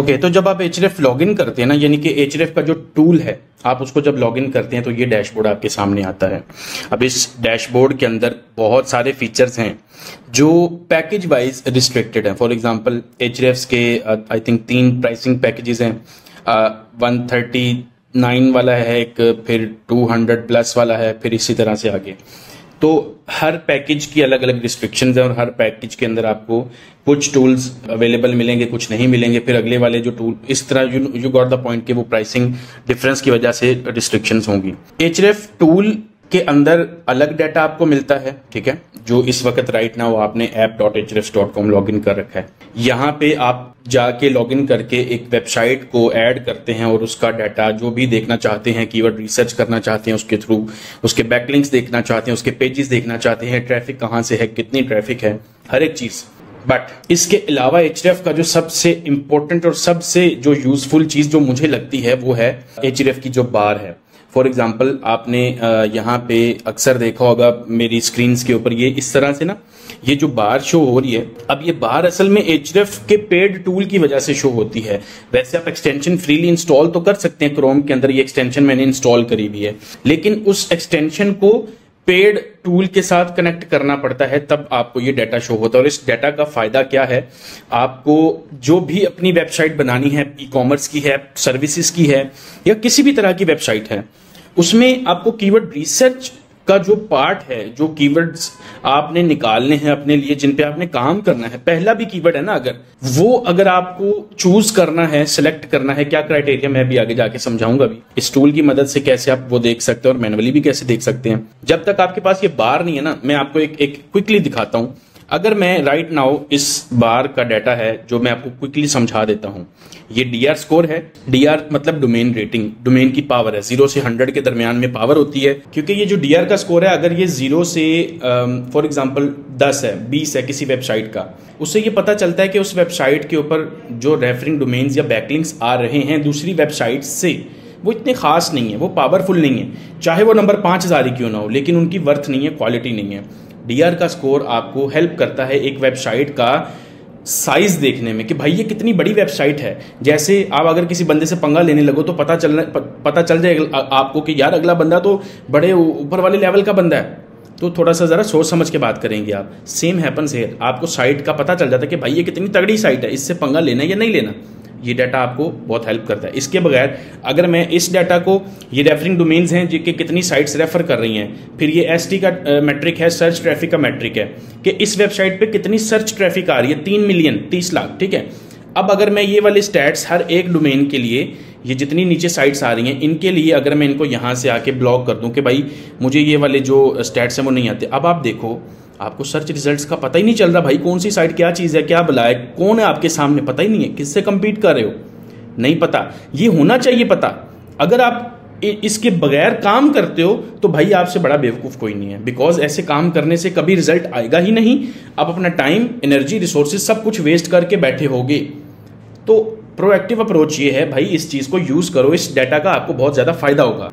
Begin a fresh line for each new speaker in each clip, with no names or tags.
Okay, तो जब आप एचरेफ लॉगिन करते हैं ना, यानी कि एचरेफ का जो टूल है, आप उसको जब लॉगिन करते हैं तो ये डैशबोर्ड आपके सामने आता है। अब इस डैशबोर्ड के अंदर बहुत सारे फीचर्स हैं जो पैकेज वाइज रिस्ट्रिक्टेड हैं। फॉर एग्जांपल एचरेफ्स के आई थिंक 3 प्राइसिंग पैकेजेस हैं। 139 वाला है एक, फिर 200 प्लस वाला है, फिर इसी तरह से आगे। तो हर पैकेज की अलग अलग रिस्ट्रिक्शंस हैं और हर पैकेज के अंदर आपको कुछ टूल्स अवेलेबल मिलेंगे, कुछ नहीं मिलेंगे, फिर अगले वाले जो टूल, इस तरह यू गॉट द पॉइंट कि वो प्राइसिंग डिफरेंस की वजह से रिस्ट्रिक्शंस होंगी। एचरेफ टूल के अंदर अलग डाटा आपको मिलता है, ठीक है, जो इस वक्त राइट नाउ आपने app.hrefs.com लॉगिन कर रखा है। यहाँ पे आप जाके लॉगिन करके एक वेबसाइट को ऐड करते हैं और उसका डाटा जो भी देखना चाहते हैं, कीवर्ड रिसर्च करना चाहते हैं उसके थ्रू, उसके बैकलिंक्स देखना चाहते हैं, उसके पेजेस देखना चाहते हैं, ट्रैफिक कहाँ से है, कितनी ट्रैफिक है, हर एक चीज। बट इसके अलावा एचरेफ का जो सबसे इंपॉर्टेंट और सबसे जो यूजफुल चीज जो मुझे लगती है वो है एचरेफ की जो बार है। फॉर एग्जाम्पल आपने यहाँ पे अक्सर देखा होगा मेरी स्क्रीन के ऊपर, ये इस तरह से ना ये जो बार शो हो रही है, अब ये बार असल में एचरेफ के पेड टूल की वजह से शो होती है। वैसे आप एक्सटेंशन फ्रीली इंस्टॉल तो कर सकते हैं क्रोम के अंदर, ये एक्सटेंशन मैंने इंस्टॉल करी हुई है, लेकिन उस एक्सटेंशन को पेड टूल के साथ कनेक्ट करना पड़ता है, तब आपको ये डाटा शो होता है। और इस डाटा का फायदा क्या है, आपको जो भी अपनी वेबसाइट बनानी है, ई कॉमर्स की है, सर्विसेज की है, या किसी भी तरह की वेबसाइट है, उसमें आपको कीवर्ड रिसर्च का जो पार्ट है, जो कीवर्ड्स आपने निकालने हैं अपने लिए, जिन पे आपने काम करना है, पहला भी कीवर्ड है ना, अगर आपको चूज करना है, सिलेक्ट करना है, क्या क्राइटेरिया मैं भी आगे जाके समझाऊंगा भी इस टूल की मदद से कैसे आप वो देख सकते हैं और मैनुअली भी कैसे देख सकते हैं। जब तक आपके पास ये बार नहीं है ना, मैं आपको एक क्विकली दिखाता हूं। अगर मैं राइट नाउ इस बार का डाटा है जो मैं आपको क्विकली समझा देता हूं, ये डीआर स्कोर है। डीआर मतलब डोमेन रेटिंग, डोमेन की पावर है, 0 से 100 के दरमियान में पावर होती है। क्योंकि ये जो डीआर का स्कोर है, अगर ये 0 से फॉर एग्जांपल 10 है, 20 है किसी वेबसाइट का, उससे ये पता चलता है कि उस वेबसाइट के ऊपर जो रेफरिंग डोमेन्स या बैकलिंक्स आ रहे हैं दूसरी वेबसाइट से, वो इतने खास नहीं है, वो पावरफुल नहीं है, चाहे वो नंबर 5000 ही क्यों ना हो, लेकिन उनकी वर्थ नहीं है, क्वालिटी नहीं है। डीआर का स्कोर आपको हेल्प करता है एक वेबसाइट का साइज देखने में कि भाई ये कितनी बड़ी वेबसाइट है। जैसे आप अगर किसी बंदे से पंगा लेने लगो तो पता चल जाएगा आपको कि यार अगला बंदा तो बड़े ऊपर वाले लेवल का बंदा है, तो थोड़ा सा जरा सोच समझ के बात करेंगे आप। सेम हैपन्स हियर, आपको साइट का पता चल जाता है कि भाई ये कितनी तगड़ी साइट है, इससे पंगा लेना है या नहीं लेना। ये डाटा आपको बहुत हेल्प करता है। इसके बगैर अगर मैं इस डाटा को, ये रेफरिंग डोमेन्स हैं जिनके कितनी साइट्स रेफर कर रही हैं, फिर ये एसटी का मैट्रिक है, सर्च ट्रैफिक का मैट्रिक है कि इस वेबसाइट पे कितनी सर्च ट्रैफिक आ रही है, 3 मिलियन 30 लाख, ठीक है। अब अगर मैं ये वाले स्टैट्स हर एक डोमेन के लिए, ये जितनी नीचे साइट्स आ रही हैं इनके लिए अगर मैं इनको यहाँ से आके ब्लॉक कर दूं कि भाई मुझे ये वाले जो स्टैट्स हैं वो नहीं आते, अब आप देखो आपको सर्च रिजल्ट्स का पता ही नहीं चल रहा, भाई कौन सी साइट क्या चीज़ है, क्या भला है, कौन है आपके सामने, पता ही नहीं है, किससे कंपीट कर रहे हो, नहीं पता। ये होना चाहिए पता। अगर आप इसके बगैर काम करते हो तो भाई आपसे बड़ा बेवकूफ़ कोई नहीं है, बिकॉज ऐसे काम करने से कभी रिजल्ट आएगा ही नहीं। आप अपना टाइम, एनर्जी, रिसोर्सेज सब कुछ वेस्ट करके बैठे होगे। तो प्रोएक्टिव अप्रोच ये है भाई, इस चीज़ को यूज़ करो, इस डाटा का आपको बहुत ज़्यादा फायदा होगा।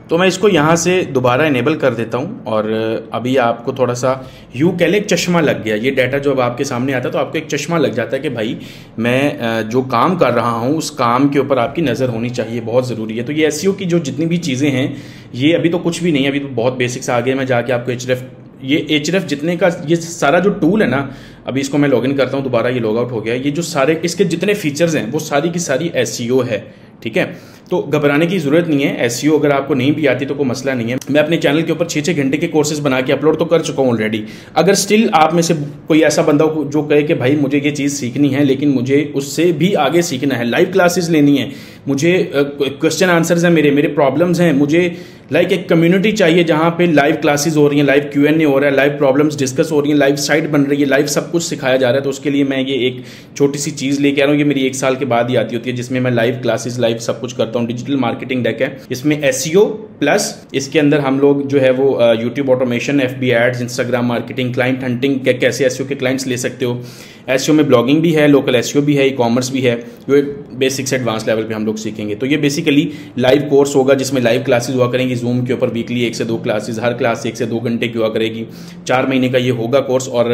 तो मैं इसको यहाँ से दोबारा इनेबल कर देता हूँ और अभी आपको थोड़ा सा यूँ कह लें एक चश्मा लग गया। ये डाटा जो अब आपके सामने आता है तो आपको एक चश्मा लग जाता है कि भाई मैं जो काम कर रहा हूँ उस काम के ऊपर आपकी नज़र होनी चाहिए, बहुत ज़रूरी है। तो ये एसईओ की जो जितनी भी चीज़ें हैं ये अभी तो कुछ भी नहीं है, अभी तो बहुत बेसिक्स आ गए। मैं जाके आपको एचरेफ जितने का ये सारा जो टूल है ना, अभी इसको मैं लॉगिन करता हूँ दोबारा, ये लॉग आउट हो गया। ये जो सारे इसके जितने फीचर्स हैं वो सारी की सारी एसईओ है, ठीक है। तो घबराने की जरूरत नहीं है। एसईओ अगर आपको नहीं भी आती तो कोई मसला नहीं है। मैं अपने चैनल के ऊपर 6-6 घंटे के कोर्सेज बना के अपलोड तो कर चुका हूँ ऑलरेडी। अगर स्टिल आप में से कोई ऐसा बंदा हो जो कहे कि भाई मुझे ये चीज़ सीखनी है लेकिन मुझे उससे भी आगे सीखना है, लाइव क्लासेस लेनी है, मुझे क्वेश्चन आंसर्स हैं, मेरे प्रॉब्लम्स हैं, मुझे लाइक एक कम्युनिटी चाहिए जहाँ पे लाइव क्लासेस हो रही हैं, लाइव Q&A हो रहा है, लाइव प्रॉब्लम्स डिस्कस हो रही हैं, लाइव साइट बन रही है, लाइव सब कुछ सिखाया जा रहा है, तो उसके लिए मैं ये एक छोटी सी चीज़ लेके आ रहा हूँ। ये मेरी 1 साल के बाद ही आती होती है जिसमें मैं लाइव क्लासेस, लाइव सब कुछ करता हूँ। हूँ, डिजिटल मार्केटिंग डेक है। इसमें एसईओ प्लस इसके अंदर हम लोग जो है वो YouTube automation, FB ads, Instagram marketing, client hunting, कैसे एसईओ के क्लाइंट्स ले सकते हो। एसईओ में ब्लॉगिंग भी है, लोकल एसईओ भी है, ई कॉमर्स भी है, जो एक बेसिक से एडवांस लेवल पे हम लोग सीखेंगे। तो ये बेसिकली लाइव कोर्स होगा जिसमें लाइव क्लासेस हुआ करेंगी जूम के ऊपर, वीकली 1 से 2 क्लासेस, हर क्लास 1 से 2 घंटे की हुआ करेगी। 4 महीने का ये होगा कोर्स। और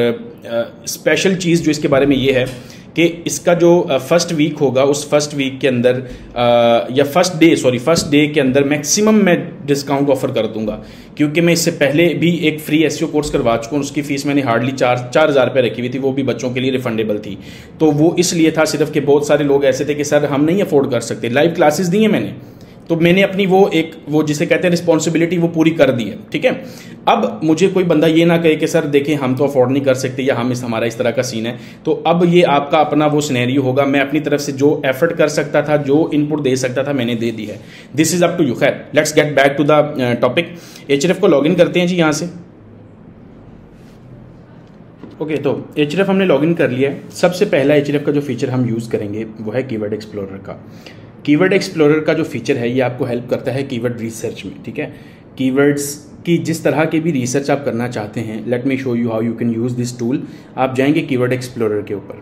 स्पेशल चीज़ जो इसके बारे में ये है कि इसका जो फर्स्ट वीक होगा, उस फर्स्ट वीक के अंदर या फर्स्ट डे के अंदर मैक्सिमम मैं डिस्काउंट ऑफर कर दूंगा, क्योंकि मैं इससे पहले भी एक फ्री एसईओ कोर्स करवा चुका हूँ। उसकी फीस मैंने हार्डली 4,000 रुपये रखी हुई थी, वो भी बच्चों के लिए रिफंडेबल थी। तो वो इसलिए था सिर्फ कि बहुत सारे लोग ऐसे थे कि सर हम नहीं अफोर्ड कर सकते। लाइव क्लासेस दी हैं मैंने, तो मैंने अपनी वो जिसे कहते हैं रिस्पॉन्सिबिलिटी, वो पूरी कर दी है। ठीक है, अब मुझे कोई बंदा ये ना कहे कि सर देखें हम तो अफोर्ड नहीं कर सकते या हमारा इस तरह का सीन है। तो अब ये आपका अपना वो सिनेरियो होगा। मैं अपनी तरफ से जो एफर्ट कर सकता था, जो इनपुट दे सकता था, मैंने दे दी है। This is up to you. खैर, let's get back to the topic. HRF को लॉगिन करते हैं जी यहाँ से। ओके, तो एचएरएफ हमने लॉगिन कर लिया है। सबसे पहला एचएरएफ का जो फीचर हम यूज़ करेंगे वो है कीवर्ड एक्सप्लोरर का। कीवर्ड एक्सप्लोरर का जो फीचर है ये आपको हेल्प करता है कीवर्ड रिसर्च में। ठीक है, कीवर्ड्स की जिस तरह की भी रिसर्च आप करना चाहते हैं, let me show you how you can use this tool. आप जाएंगे कीवर्ड एक्सप्लोरर के ऊपर।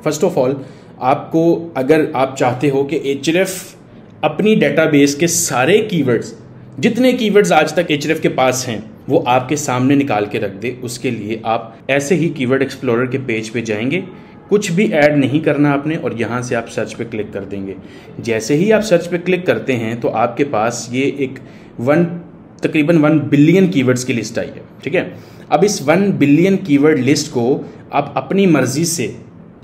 फर्स्ट ऑफ ऑल, आपको अगर आप चाहते हो कि एचएरएफ अपनी डेटाबेस के सारे कीवर्ड्स, जितने कीवर्ड्स आज तक एचएरएफ के पास हैं, वो आपके सामने निकाल के रख दे, उसके लिए आप ऐसे ही कीवर्ड एक्सप्लोरर के पेज पे जाएंगे। कुछ भी ऐड नहीं करना आपने, और यहाँ से आप सर्च पे क्लिक कर देंगे। जैसे ही आप सर्च पे क्लिक करते हैं तो आपके पास ये एक तकरीबन 1 बिलियन कीवर्ड्स की लिस्ट आई है। ठीक है, अब इस 1 बिलियन कीवर्ड लिस्ट को आप अपनी मर्जी से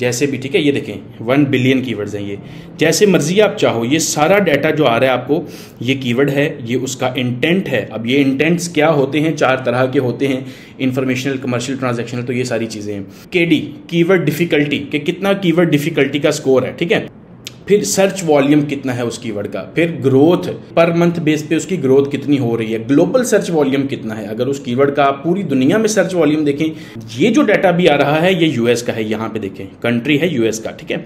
जैसे भी, ठीक है, ये देखें 1 बिलियन कीवर्ड्स हैं ये, जैसे मर्जी आप चाहो, ये सारा डाटा जो आ रहा है आपको, ये कीवर्ड है, ये उसका इंटेंट है। अब ये इंटेंट्स क्या होते हैं? 4 तरह के होते हैं, इंफॉर्मेशनल, कमर्शियल, ट्रांजैक्शनल, तो ये सारी चीज़ें हैं। केडी, कीवर्ड डिफिकल्टी, कि कितना कीवर्ड डिफिकल्टी का स्कोर है। ठीक है, फिर सर्च वॉल्यूम कितना है उस कीवर्ड का, फिर ग्रोथ पर मंथ बेस पे उसकी ग्रोथ कितनी हो रही है, ग्लोबल सर्च वॉल्यूम कितना है, अगर उस कीवर्ड का आप पूरी दुनिया में सर्च वॉल्यूम देखें। ये जो डाटा भी आ रहा है ये यूएस का है, यहाँ पे देखें कंट्री है यूएस का। ठीक है,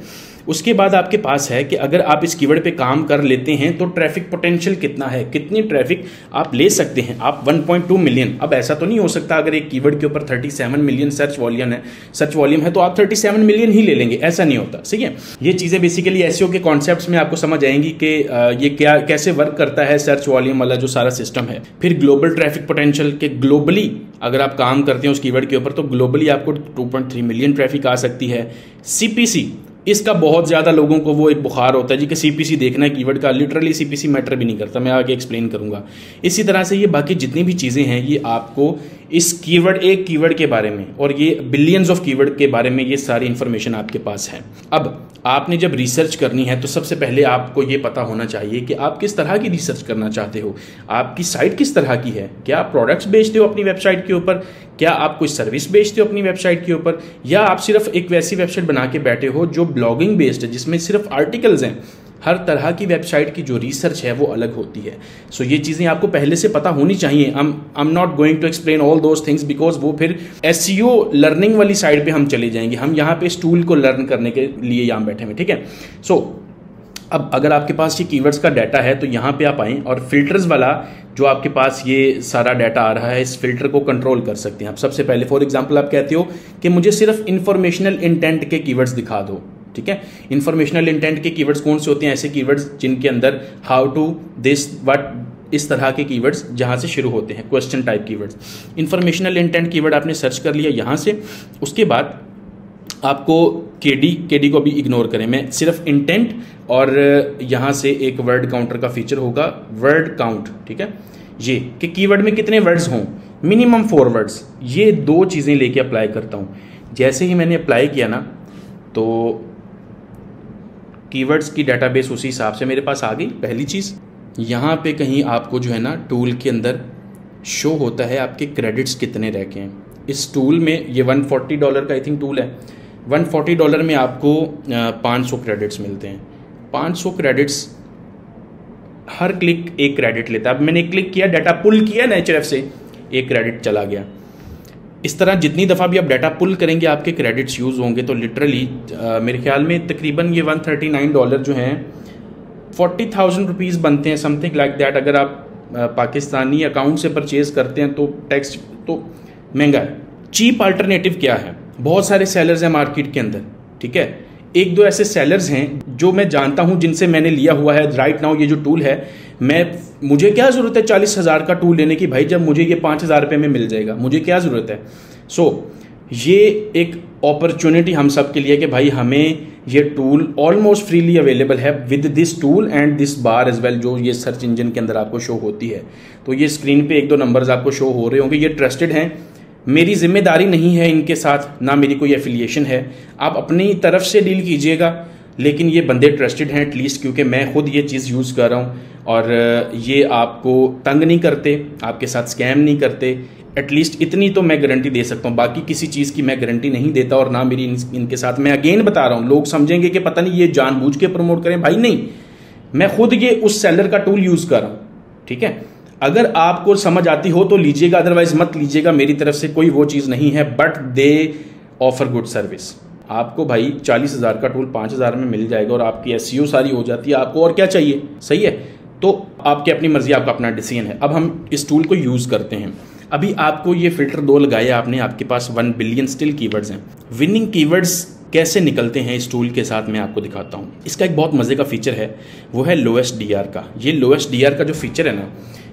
उसके बाद आपके पास है कि अगर आप इस कीवर्ड पे काम कर लेते हैं तो ट्रैफिक पोटेंशियल कितना है, कितनी ट्रैफिक आप ले सकते हैं आप। 1.2 मिलियन। अब ऐसा तो नहीं हो सकता अगर एक कीवर्ड के ऊपर 37 मिलियन सर्च वॉल्यूम है तो आप 37 मिलियन ही ले लेंगे, ऐसा नहीं होता। सही है, ये चीज़ें बेसिकली एसईओ के कॉन्सेप्ट्स में आपको समझ आएंगी कि ये कैसे वर्क करता है सर्च वॉल्यूम वाला जो सारा सिस्टम है। फिर ग्लोबल ट्रैफिक पोटेंशियल के ग्लोबली अगर आप काम करते हैं उस कीवर्ड के ऊपर तो ग्लोबली आपको 2.3 मिलियन ट्रैफिक आ सकती है। सीपीसी, इसका बहुत ज़्यादा लोगों को वो एक बुखार होता है जी कि सीपीसी देखना है कीवर्ड का। लिटरली सीपीसी मैटर भी नहीं करता, मैं आगे एक्सप्लेन करूंगा। इसी तरह से ये बाकी जितनी भी चीज़ें हैं ये आपको इस एक कीवर्ड के बारे में और ये बिलियंस ऑफ कीवर्ड के बारे में ये सारी इंफॉर्मेशन आपके पास है। अब आपने जब रिसर्च करनी है तो सबसे पहले आपको ये पता होना चाहिए कि आप किस तरह की रिसर्च करना चाहते हो, आपकी साइट किस तरह की है। क्या आप प्रोडक्ट्स बेचते हो अपनी वेबसाइट के ऊपर, क्या आप कोई सर्विस बेचते हो अपनी वेबसाइट के ऊपर, या आप सिर्फ एक वैसी वेबसाइट बना के बैठे हो जो ब्लॉगिंग बेस्ड है जिसमें सिर्फ आर्टिकल्स हैं। हर तरह की वेबसाइट की जो रिसर्च है वो अलग होती है। सो ये चीज़ें आपको पहले से पता होनी चाहिए। I am not going to explain all those things because वो फिर एसईओ लर्निंग वाली साइड पे हम चले जाएंगे। हम यहाँ पे इस टूल को लर्न करने के लिए यहाँ बैठे हैं। ठीक है, सो अब अगर आपके पास ये कीवर्ड्स का डाटा है तो यहाँ पे आप आएँ और फिल्टर्स वाला जो आपके पास ये सारा डाटा आ रहा है इस फिल्टर को कंट्रोल कर सकते हैं आप। सबसे पहले फॉर एग्जांपल आप कहते हो कि मुझे सिर्फ इंफॉर्मेशनल इंटेंट के कीवर्ड्स दिखा दो। ठीक है, इंफॉर्मेशनल इंटेंट के कीवर्ड्स कौन से होते हैं? ऐसे कीवर्ड्स जिनके अंदर हाउ टू, दिस, व्हाट, इस तरह के कीवर्ड्स जहां से शुरू होते हैं, question type keywords. Informational intent keyword आपने सर्च कर लिया यहाँ से। उसके बाद आपको केडी को भी इग्नोर करें, मैं सिर्फ इंटेंट और यहाँ से एक वर्ड काउंटर का फीचर होगा, वर्ड काउंट। ठीक है, ये कि कीवर्ड में कितने वर्ड्स हों, मिनिमम 4 वर्ड्स। ये 2 चीज़ें लेके अप्लाई करता हूँ। जैसे ही मैंने अप्लाई किया ना तो कीवर्ड्स की डेटाबेस उसी हिसाब से मेरे पास आ गई। पहली चीज़, यहाँ पे कहीं आपको जो है ना टूल के अंदर शो होता है आपके क्रेडिट्स कितने रह गए हैं। इस टूल में ये $140 का आई थिंक टूल है। $140 में आपको 500 क्रेडिट्स मिलते हैं। 500 क्रेडिट्स, हर क्लिक 1 क्रेडिट लेता है। अब मैंने क्लिक किया, डाटा पुल किया ना एचएरएफ से, 1 क्रेडिट चला गया। इस तरह जितनी दफ़ा भी आप डाटा पुल करेंगे आपके क्रेडिट्स यूज़ होंगे। तो लिटरली मेरे ख्याल में तकरीबन ये $139 जो हैं 40,000 रुपीज़ बनते हैं, समथिंग लाइक दैट। अगर आप पाकिस्तानी अकाउंट से परचेज करते हैं तो टैक्स तो महंगा है। चीप अल्टरनेटिव क्या है? बहुत सारे सेलर्स हैं मार्केट के अंदर, ठीक है। एक दो ऐसे सेलर्स हैं जो मैं जानता हूं, जिनसे मैंने लिया हुआ है राइट नाउ। ये जो टूल है, मुझे क्या ज़रूरत है 40,000 का टूल लेने की भाई, जब मुझे ये 5,000 रुपये में मिल जाएगा, मुझे क्या ज़रूरत है। सो ये एक अपॉर्चुनिटी हम सब के लिए कि भाई हमें ये टूल ऑलमोस्ट फ्रीली अवेलेबल है with this tool and this bar as well, जो ये सर्च इंजन के अंदर आपको शो होती है। तो ये स्क्रीन पे एक दो नंबर्स आपको शो हो रहे होंगे, ये ट्रस्टेड हैं। मेरी जिम्मेदारी नहीं है इनके साथ, ना मेरी कोई एफिलिएशन है, आप अपनी तरफ से डील कीजिएगा। लेकिन ये बंदे ट्रस्टेड हैं एटलीस्ट, क्योंकि मैं खुद ये चीज़ यूज़ कर रहा हूँ और ये आपको तंग नहीं करते, आपके साथ स्कैम नहीं करते। एटलीस्ट इतनी तो मैं गारंटी दे सकता हूँ, बाकी किसी चीज़ की मैं गारंटी नहीं देता और ना मेरी इनके साथ। मैं अगेन बता रहा हूँ, लोग समझेंगे कि पता नहीं ये जानबूझ के प्रमोट करें, भाई नहीं, मैं खुद ये उस सेलर का टूल यूज़ कर रहा हूँ, ठीक है। अगर आपको समझ आती हो तो लीजिएगा, अदरवाइज मत लीजिएगा। मेरी तरफ से कोई वो चीज़ नहीं है, but they offer good service. आपको भाई 40,000 का टूल 5,000 में मिल जाएगा और आपकी एसईओ सारी हो जाती है, आपको और क्या चाहिए, सही है। तो आपकी अपनी मर्जी, आपका अपना डिसीजन है। अब हम इस टूल को यूज़ करते हैं। अभी आपको ये फिल्टर 2 लगाया आपने, आपके पास 1 बिलियन स्टिल कीवर्ड्स हैं। विनिंग कीवर्ड्स कैसे निकलते हैं इस टूल के साथ मैं आपको दिखाता हूँ। इसका एक बहुत मज़े का फीचर है, वो है लोएस्ट डीआर का। ये लोएस्ट डीआर का जो फीचर है ना,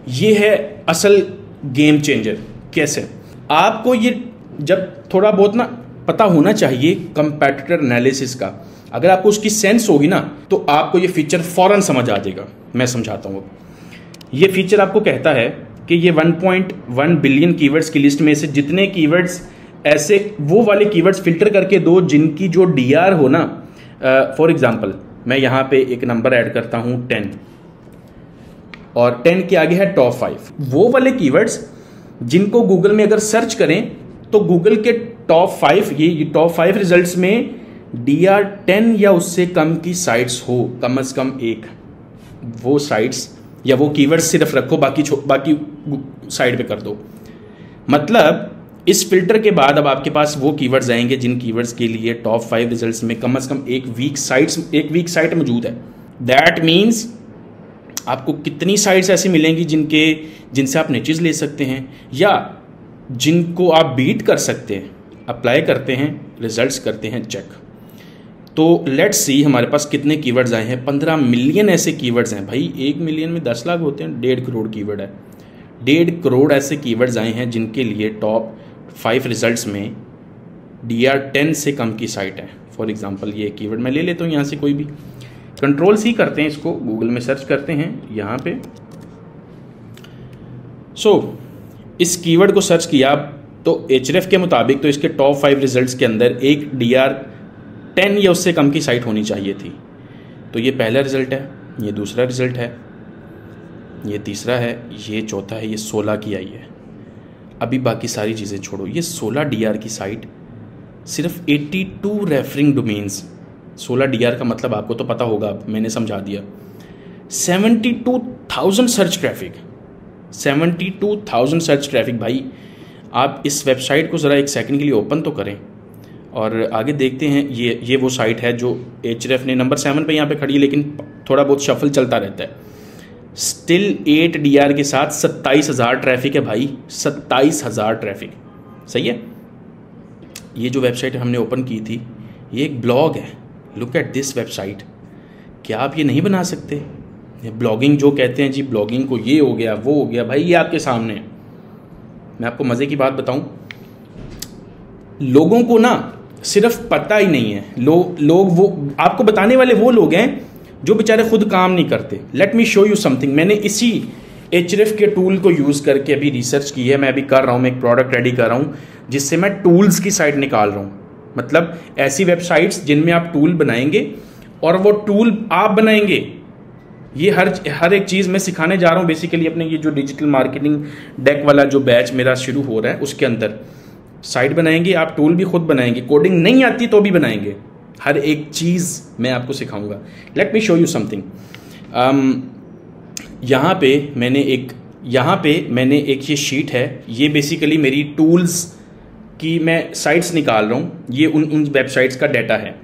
ये है असल गेम चेंजर। कैसे? आपको ये जब थोड़ा बहुत ना पता होना चाहिए कंपैटिटर एनालिसिस का, अगर आपको उसकी सेंस होगी ना तो आपको ये फीचर फौरन समझ आ जाएगा। मैं समझाता हूँ। ये फीचर आपको कहता है कि ये 1.1 बिलियन कीवर्ड्स की लिस्ट में से जितने कीवर्ड्स ऐसे, वो वाले कीवर्ड्स फिल्टर करके दो जिनकी जो डीआर हो ना। फॉर एग्जांपल मैं यहाँ पे एक नंबर ऐड करता हूँ 10, और 10 के आगे है टॉप 5। वो वाले कीवर्ड्स जिनको गूगल में अगर सर्च करें तो गूगल के टॉप 5, ये टॉप 5 रिजल्ट्स में डीआर 10 या उससे कम की साइट्स हो, कम से कम एक, वो साइट्स या वो कीवर्ड्स सिर्फ रखो, बाकी साइड पे कर दो। मतलब इस फिल्टर के बाद अब आपके पास वो कीवर्ड्स आएंगे जिन कीवर्ड्स के लिए टॉप 5 रिजल्ट्स में कम से कम एक वीक साइट मौजूद है। दैट मीन्स आपको कितनी साइट्स ऐसी मिलेंगी जिनसे आप निचेज ले सकते हैं या जिनको आप बीट कर सकते हैं, अप्लाई करते हैं, रिजल्ट्स करते हैं चेक। तो लेट्स सी हमारे पास कितने कीवर्ड्स आए हैं। 15 मिलियन ऐसे कीवर्ड्स हैं भाई। 1 मिलियन में 10 लाख होते हैं, 1.5 करोड़ कीवर्ड है। 1.5 करोड़ ऐसे कीवर्ड्स आए हैं जिनके लिए टॉप 5 रिजल्ट्स में डीआर 10 से कम की साइट है। फॉर एग्जांपल ये कीवर्ड मैं ले लेता हूँ यहाँ से, कोई भी कंट्रोल सी करते हैं इसको, गूगल में सर्च करते हैं यहाँ पे। सो इस कीवर्ड को सर्च किया तो एचरेफ के मुताबिक तो इसके टॉप 5 रिजल्ट्स के अंदर एक डीआर 10 या उससे कम की साइट होनी चाहिए थी। तो ये पहला रिजल्ट है, ये दूसरा रिजल्ट है, ये तीसरा है, ये चौथा है, ये 16 की आई है। अभी बाकी सारी चीज़ें छोड़ो, ये 16 डीआर की साइट, सिर्फ 82 रेफरिंग डोमेन्स। 16 डीआर का मतलब आपको तो पता होगा, मैंने समझा दिया। 72,000 सर्च ट्रैफिक, 72,000 सर्च ट्रैफिक। भाई आप इस वेबसाइट को ज़रा एक सेकंड के लिए ओपन तो करें और आगे देखते हैं। ये वो साइट है जो एचरेफ ने नंबर 7 पे यहाँ पे खड़ी है, लेकिन थोड़ा बहुत शफल चलता रहता है। स्टिल 8 डीआर के साथ 27,000 ट्रैफिक है भाई, 27,000 ट्रैफिक, सही है। ये जो वेबसाइट हमने ओपन की थी, ये एक ब्लॉग है। Look at this website. क्या आप ये नहीं बना सकते? ब्लॉगिंग जो कहते हैं जी, ब्लॉगिंग को ये हो गया वो हो गया, भाई ये आपके सामने है। मैं आपको मज़े की बात बताऊं, लोगों को ना सिर्फ पता ही नहीं है, लोग वो आपको बताने वाले वो लोग हैं जो बेचारे खुद काम नहीं करते। Let me show you something. मैंने इसी एचरेफ के टूल को यूज़ करके अभी रिसर्च की है। मैं अभी कर रहा हूँ, मैं एक प्रोडक्ट रेडी कर रहा हूँ जिससे मैं टूल्स की साइट निकाल रहा हूँ। मतलब ऐसी वेबसाइट्स जिनमें आप टूल बनाएंगे और वो टूल आप बनाएंगे। ये हर एक चीज़ मैं सिखाने जा रहा हूँ बेसिकली अपने ये जो डिजिटल मार्केटिंग डेक वाला जो बैच मेरा शुरू हो रहा है उसके अंदर। साइट बनाएंगे आप, टूल भी खुद बनाएंगे, कोडिंग नहीं आती तो भी बनाएंगे, हर एक चीज़ मैं आपको सिखाऊंगा। Let me show you something. यहाँ पे मैंने एक ये शीट है, ये बेसिकली मेरी टूल्स की मैं साइट्स निकाल रहा हूँ। ये उन वेबसाइट्स का डाटा है।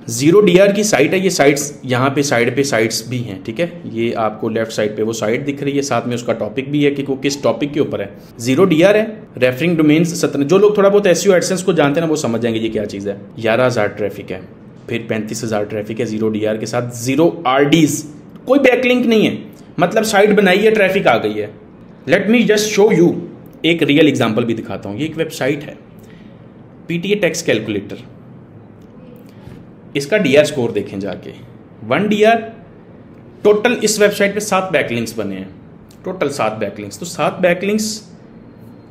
जीरो डीआर की साइट है, ये साइट्स यहाँ पे साइड पे साइट्स भी हैं, ठीक है। ये आपको लेफ्ट साइड पे वो साइट दिख रही है, साथ में उसका टॉपिक भी है कि वो किस टॉपिक के ऊपर है। जीरो डीआर है, रेफरिंग डोमेन्स 17। जो लोग थोड़ा बहुत एसईओ एडसेंस को जानते हैं ना वो समझ जाएंगे ये क्या चीज़ है। 11,000 ट्रैफिक है, फिर 35,000 ट्रैफिक है जीरो डीआर के साथ, जीरो आरडीज, कोई बैकलिंक नहीं है, मतलब साइट बनाई है, ट्रैफिक आ गई है। Let me just show you एक रियल एग्जाम्पल भी दिखाता हूँ। ये एक वेबसाइट है पीटीए टैक्स कैलकुलेटर, इसका डीआर स्कोर देखें जाके, 1 डीआर। टोटल इस वेबसाइट पे 7 बैकलिंक्स बने हैं, टोटल 7 बैकलिंक्स। तो 7 बैकलिंक्स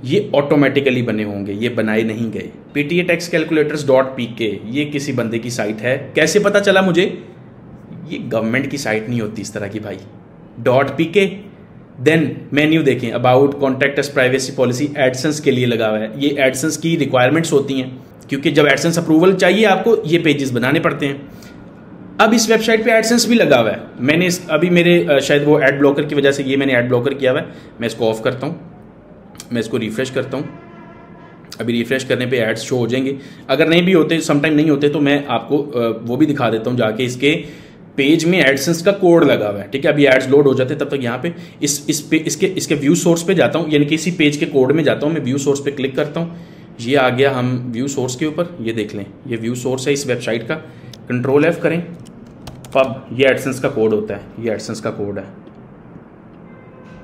ये ऑटोमेटिकली बने होंगे, ये बनाए नहीं गए। पीटीए टैक्स कैलकुलेटर्स .pk ये किसी बंदे की साइट है। कैसे पता चला मुझे? ये गवर्नमेंट की साइट नहीं होती इस तरह की भाई। .pk देन मेन्यू देखें, about, contact us, privacy policy, AdSense के लिए लगा हुआ है। ये एडसेंस की रिक्वायरमेंट्स होती हैं, क्योंकि जब एडसेंस अप्रूवल चाहिए आपको ये पेजेस बनाने पड़ते हैं। अब इस वेबसाइट पे एडसेंस भी लगा हुआ है। मैंने अभी मेरे शायद वो एड ब्लॉकर की वजह से ये मैंने एड ब्लॉकर किया हुआ है। मैं इसको ऑफ करता हूँ, मैं इसको रिफ्रेश करता हूँ। अभी रिफ्रेश करने पे एड्स शो हो जाएंगे। अगर नहीं भी होते, समटाइम नहीं होते, तो मैं आपको वो भी दिखा देता हूँ जाके। इसके पेज में एडसेंस का कोड लगा हुआ है, ठीक है। अभी एड्स लोड हो जाते हैं, तब तक यहाँ पे इसके व्यू सोर्स पे जाता हूँ, यानी कि इसी पेज के कोड में जाता हूँ। मैं व्यू सोर्स पे क्लिक करता हूँ, ये आ गया हम व्यू सोर्स के ऊपर। ये देख लें, ये व्यू सोर्स है इस वेबसाइट का। कंट्रोल F करें, पब, ये एडसेंस का कोड होता है, ये एडसेंस का कोड है।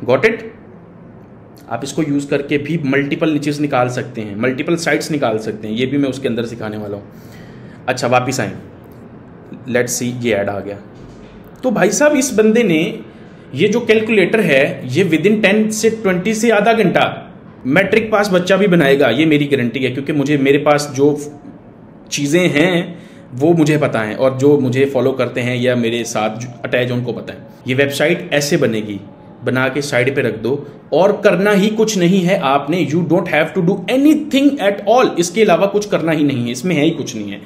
Got it? आप इसको यूज करके भी मल्टीपल नीचेस निकाल सकते हैं, मल्टीपल साइट्स निकाल सकते हैं। ये भी मैं उसके अंदर सिखाने वाला हूँ। अच्छा, वापिस आए, लेट्स सी, ये ऐड आ गया। तो भाई साहब इस बंदे ने ये जो कैलकुलेटर है ये विद इन 10 से 20 से आधा घंटा मैट्रिक पास बच्चा भी बनाएगा, ये मेरी गारंटी है। क्योंकि मेरे पास जो चीज़ें हैं वो मुझे पता है, और जो मुझे फॉलो करते हैं या मेरे साथ अटैच उनको पता है। ये वेबसाइट ऐसे बनेगी, बना के साइड पे रख दो, और करना ही कुछ नहीं है आपने। You don't have to do anything at all. इसके अलावा कुछ करना ही नहीं है, इसमें है ही कुछ नहीं है।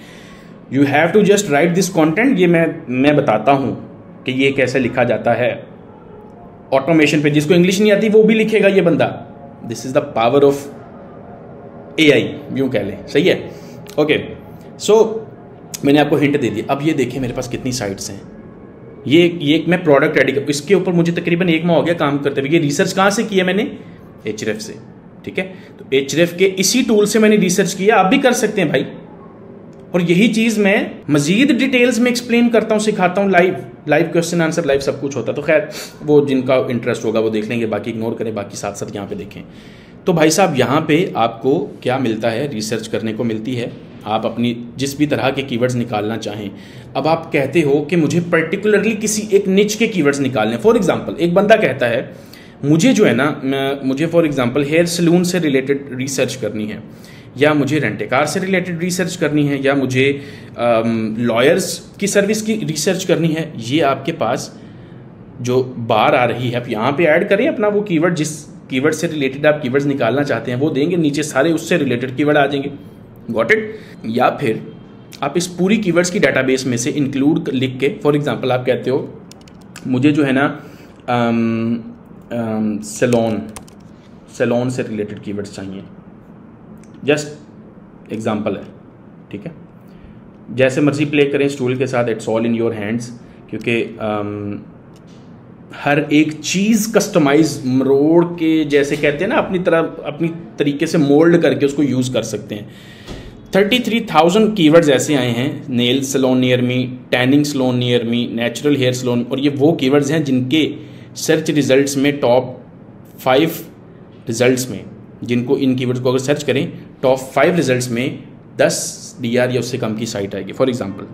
You have to just write this content. ये मैं बताता हूँ कि ये कैसे लिखा जाता है ऑटोमेशन पे। जिसको इंग्लिश नहीं आती वो भी लिखेगा ये बंदा। This is the power of AI, यूं कह लें, सही है। ओके, सो मैंने आपको हिंट दे दिया। अब ये देखिए मेरे पास कितनी साइट्स हैं। ये मैं प्रोडक्ट रेडी कर, इसके ऊपर मुझे तकरीबन 1 माह हो गया काम करते हुए। ये रिसर्च कहाँ से किया मैंने? Href से, ठीक है। तो Href के इसी टूल से मैंने रिसर्च किया। आप भी कर सकते हैं भाई। और यही चीज़ मैं मजीद डिटेल्स में एक्सप्लेन करता हूँ, सिखाता हूँ। लाइव क्वेश्चन आंसर, लाइव सब कुछ होता है। तो खैर वो जिनका इंटरेस्ट होगा वो देख लेंगे, बाकी इग्नोर करें, बाकी साथ साथ यहाँ पे देखें। तो भाई साहब यहाँ पे आपको क्या मिलता है? रिसर्च करने को मिलती है। आप अपनी जिस भी तरह के कीवर्ड्स निकालना चाहें। अब आप कहते हो कि मुझे पर्टिकुलरली किसी एक निच के कीवर्ड्स निकालने। फॉर एग्जाम्पल एक बंदा कहता है मुझे जो है ना, मुझे फॉर एग्जाम्पल हेयर सलून से रिलेटेड रिसर्च करनी है, या मुझे रेंट कार से रिलेटेड रिसर्च करनी है, या मुझे लॉयर्स की सर्विस की रिसर्च करनी है। ये आपके पास जो बार आ रही है, आप यहाँ पे ऐड करें अपना वो कीवर्ड, जिस कीवर्ड से रिलेटेड आप कीवर्ड्स निकालना चाहते हैं वो देंगे, नीचे सारे उससे रिलेटेड कीवर्ड आ जाएंगे। Got it? या फिर आप इस पूरी कीवर्ड्स की डाटाबेस में से इंक्लूड लिख के, फॉर एग्जांपल आप कहते हो मुझे जो है ना सैलून से रिलेटेड कीवर्ड्स चाहिए, जस्ट एग्जांपल है, ठीक है। जैसे मर्जी प्ले करें इस टूल के साथ, it's all in your hands, क्योंकि हर एक चीज़ कस्टमाइज मरोड़ के, जैसे कहते हैं ना, अपनी तरीके से मोल्ड करके उसको यूज़ कर सकते हैं। 33,000 कीवर्ड्स ऐसे आए हैं। Nail salon near me, tanning salon near me, natural hair salon, और ये वो कीवर्ड्स हैं जिनके सर्च रिजल्ट्स में टॉप 5 रिजल्ट्स में, जिनको इन कीवर्ड्स को अगर सर्च करें टॉप 5 रिजल्ट्स में 10 DR या उससे कम की साइट आएगी। फॉर एग्जांपल